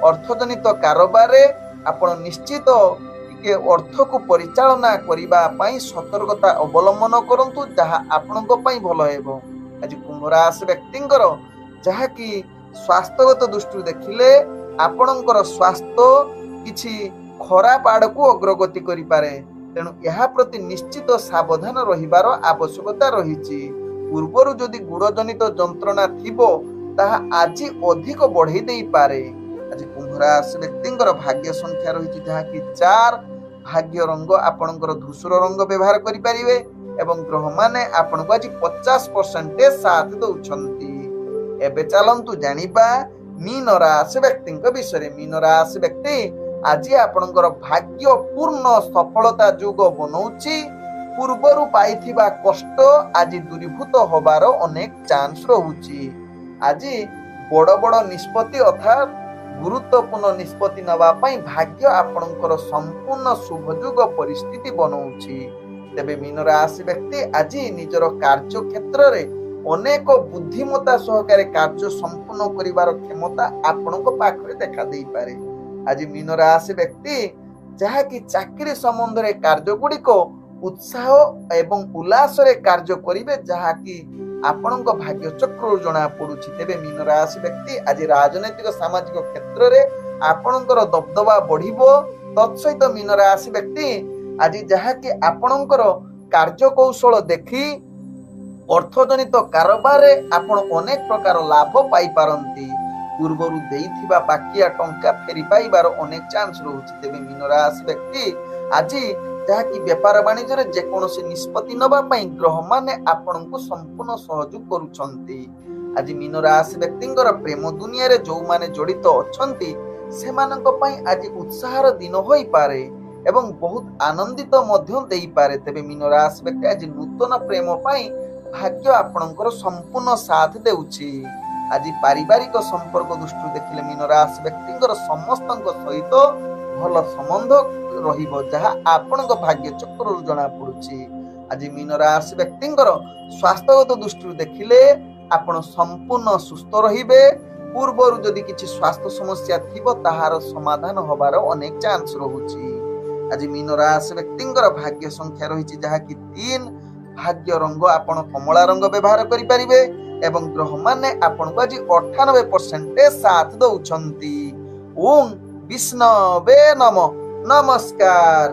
ଅର୍ଥଜନିତ କାରବାରରେ ଆପଣ ନିଶ୍ଚିତ ଟିକେ ଅର୍ଥକୁ ପରିଚାଳନା କରିବା ପାଇଁ ସତର୍କତା ଅବଲମ୍ବନ କରନ୍ତୁ, ଯାହା ଆପଣଙ୍କ ପାଇଁ ଭଲ ହେବ। ଆଜି କୁମ୍ଭ ରାଶି ବ୍ୟକ୍ତିଙ୍କର ଯାହାକି ସ୍ୱାସ୍ଥ୍ୟଗତ ଦୃଷ୍ଟିରୁ ଦେଖିଲେ ଆପଣଙ୍କର ସ୍ୱାସ୍ଥ୍ୟ କିଛି ଖରାପ ଆଡକୁ ଅଗ୍ରଗତି କରିପାରେ। ତେଣୁ ଏହା ପ୍ରତି ନିଶ୍ଚିତ ସାବଧାନ ରହିବାର ଆବଶ୍ୟକତା ରହିଛି। ପୂର୍ବରୁ ଯଦି ଗୁଡ଼ ଜନିତ ଯନ୍ତ୍ରଣା ଥିବ, ତାହା ଆଜି ଅଧିକ ବଢେଇ ଦେଇପାରେ। ଆଜି କୁମ୍ଭ ରାଶି ବ୍ୟକ୍ତିଙ୍କର ଭାଗ୍ୟ ସଂଖ୍ୟା ରହିଛି ଯାହାକି 4। ଭାଗ୍ୟ ରଙ୍ଗ ଆପଣଙ୍କର ଧୂସର ରଙ୍ଗ ବ୍ୟବହାର କରିପାରିବେ ଏବଂ ଗ୍ରହମାନେ ଆପଣଙ୍କୁ ଆଜି 50% ସାଥ ଦଉଛନ୍ତି। ଏବେ ଚାଲନ୍ତୁ ଜାଣିବା ମୀନ ରାଶି ବ୍ୟକ୍ତିଙ୍କ ବିଷୟରେ। ମୀନ ରାଶି ବ୍ୟକ୍ତି ଆଜି ଆପଣଙ୍କର ଭାଗ୍ୟ ପୂର୍ଣ୍ଣ ସଫଳତା ଯୋଗ ବନଉଛି। ପୂର୍ବରୁ ପାଇଥିବା କଷ୍ଟ ଆଜି ଦୂରୀଭୂତ ହବାର ଅନେକ ଚାନ୍ସ ରହୁଛି। ଆଜି ବଡ ବଡ ନିଷ୍ପତ୍ତି ଅର୍ଥାତ୍ ଗୁରୁତ୍ୱପୂର୍ଣ୍ଣ ନିଷ୍ପତ୍ତି ନେବା ପାଇଁ ଭାଗ୍ୟ ଆପଣଙ୍କର ସମ୍ପୂର୍ଣ୍ଣ ଶୁଭଯୋଗ ପରିସ୍ଥିତି ବନଉଛି। ତେବେ ମୀନ ରାଶି ବ୍ୟକ୍ତି ଆଜି ନିଜର କାର୍ଯ୍ୟ କ୍ଷେତ୍ରରେ ଅନେକ ବୁଦ୍ଧିମତା ସହକାରେ କାର୍ଯ୍ୟ ସମ୍ପୂର୍ଣ୍ଣ କରିବାର କ୍ଷମତା ଆପଣଙ୍କ ପାଖରେ ଦେଖା ଦେଇପାରେ। ଆଜି ମୀନ ରାଶି ବ୍ୟକ୍ତି ଯାହାକି ଚାକିରି ସମ୍ବନ୍ଧରେ କାର୍ଯ୍ୟଗୁଡ଼ିକ ଉତ୍ସାହ ଏବଂ ଉଲ୍ଲାସରେ କାର୍ଯ୍ୟ କରିବେ, ଯାହାକି ଆପଣଙ୍କ ଭାଗ୍ୟ ଚକ୍ରରୁ ଜଣା ପଡୁଛି। ତେବେ ମୀନ ରାଶି ବ୍ୟକ୍ତି ଆଜି ରାଜନୈତିକ ସାମାଜିକ କ୍ଷେତ୍ରରେ ଆପଣଙ୍କର ଦବଦବା ବଢିବ। ତତ୍ସହିତ ମୀନ ରାଶି ବ୍ୟକ୍ତି ଆଜି ଯାହାକି ଆପଣଙ୍କର କାର୍ଯ୍ୟ କୌଶଳ ଦେଖି ଅର୍ଥଜନିତ କାରବାରରେ ଆପଣ ଅନେକ ପ୍ରକାର ଲାଭ ପାଇପାରନ୍ତି। ପୂର୍ବରୁ ଦେଇଥିବା ବାକିଆ ଟଙ୍କା ଫେରି ପାଇବାର ଅନେକ ଚାନ୍ସ ରହୁଛି। ତେବେ ମୀନ ରାଶି ବ୍ୟକ୍ତି ଆଜି ଯାହାକି ବେପାର ବାଣିଜ୍ୟରେ ଯେକୌଣସି ନିଷ୍ପତ୍ତି ନେବା ପାଇଁ ଗ୍ରହମାନେ ଆପଣଙ୍କୁ ସମ୍ପୂର୍ଣ୍ଣ ସହଯୋଗ କରୁଛନ୍ତି। ଆଜି ମୀନ ରାଶି ବ୍ୟକ୍ତିଙ୍କର ପ୍ରେମ ଦୁନିଆରେ ଯୋଉମାନେ ଜଡିତ ଅଛନ୍ତି, ସେମାନଙ୍କ ପାଇଁ ଆଜି ଉତ୍ସାହର ଦିନ ହୋଇପାରେ ଏବଂ ବହୁତ ଆନନ୍ଦିତ ମଧ୍ୟ ଦେଇପାରେ। ତେବେ ମୀନ ରାଶି ବ୍ୟକ୍ତି ଆଜି ନୂତନ ପ୍ରେମ ପାଇଁ ଭାଗ୍ୟ ଆପଣଙ୍କର ସମ୍ପୂର୍ଣ୍ଣ ସାଥ ଦେଉଛି। ଆଜି ପାରିବାରିକ ସମ୍ପର୍କ ଦୃଷ୍ଟିରୁ ଦେଖିଲେ ମୀନ ରାଶି ବ୍ୟକ୍ତିଙ୍କର ସମସ୍ତଙ୍କ ସହିତ ଭଲ ସମ୍ବନ୍ଧ ରହିବ, ଯାହା ଆପଣଙ୍କ ଭାଗ୍ୟ ଚକ୍ରରୁ ଜଣା ପଡୁଛି। ଆଜି ମୀନ ରାଶି ବ୍ୟକ୍ତିଙ୍କର ସ୍ୱାସ୍ଥ୍ୟଗତ ଦୃଷ୍ଟିରୁ ଦେଖିଲେ ଆପଣ ସମ୍ପୂର୍ଣ୍ଣ ସୁସ୍ଥ ରହିବେ। ପୂର୍ବରୁ ଯଦି କିଛି ସ୍ୱାସ୍ଥ୍ୟ ସମସ୍ୟା ଥିବ ତାହାର ସମାଧାନ ହବାର ଅନେକ ଚାନ୍ସ ରହୁଛି। ଆଜି ମୀନ ରାଶି ବ୍ୟକ୍ତିଙ୍କର ଭାଗ୍ୟ ସଂଖ୍ୟା ରହିଛି ଯାହାକି 3। ଭାଗ୍ୟ ରଙ୍ଗ ଆପଣ କମଳା ରଙ୍ଗ ବ୍ୟବହାର କରିପାରିବେ ଏବଂ ଗ୍ରହମାନେ ଆପଣଙ୍କୁ ଆଜି 98% ସାଥ ଦଉଛନ୍ତି। ଓಂ ବିଷ୍ଣବେ ନମଃ। ନମସ୍କାର।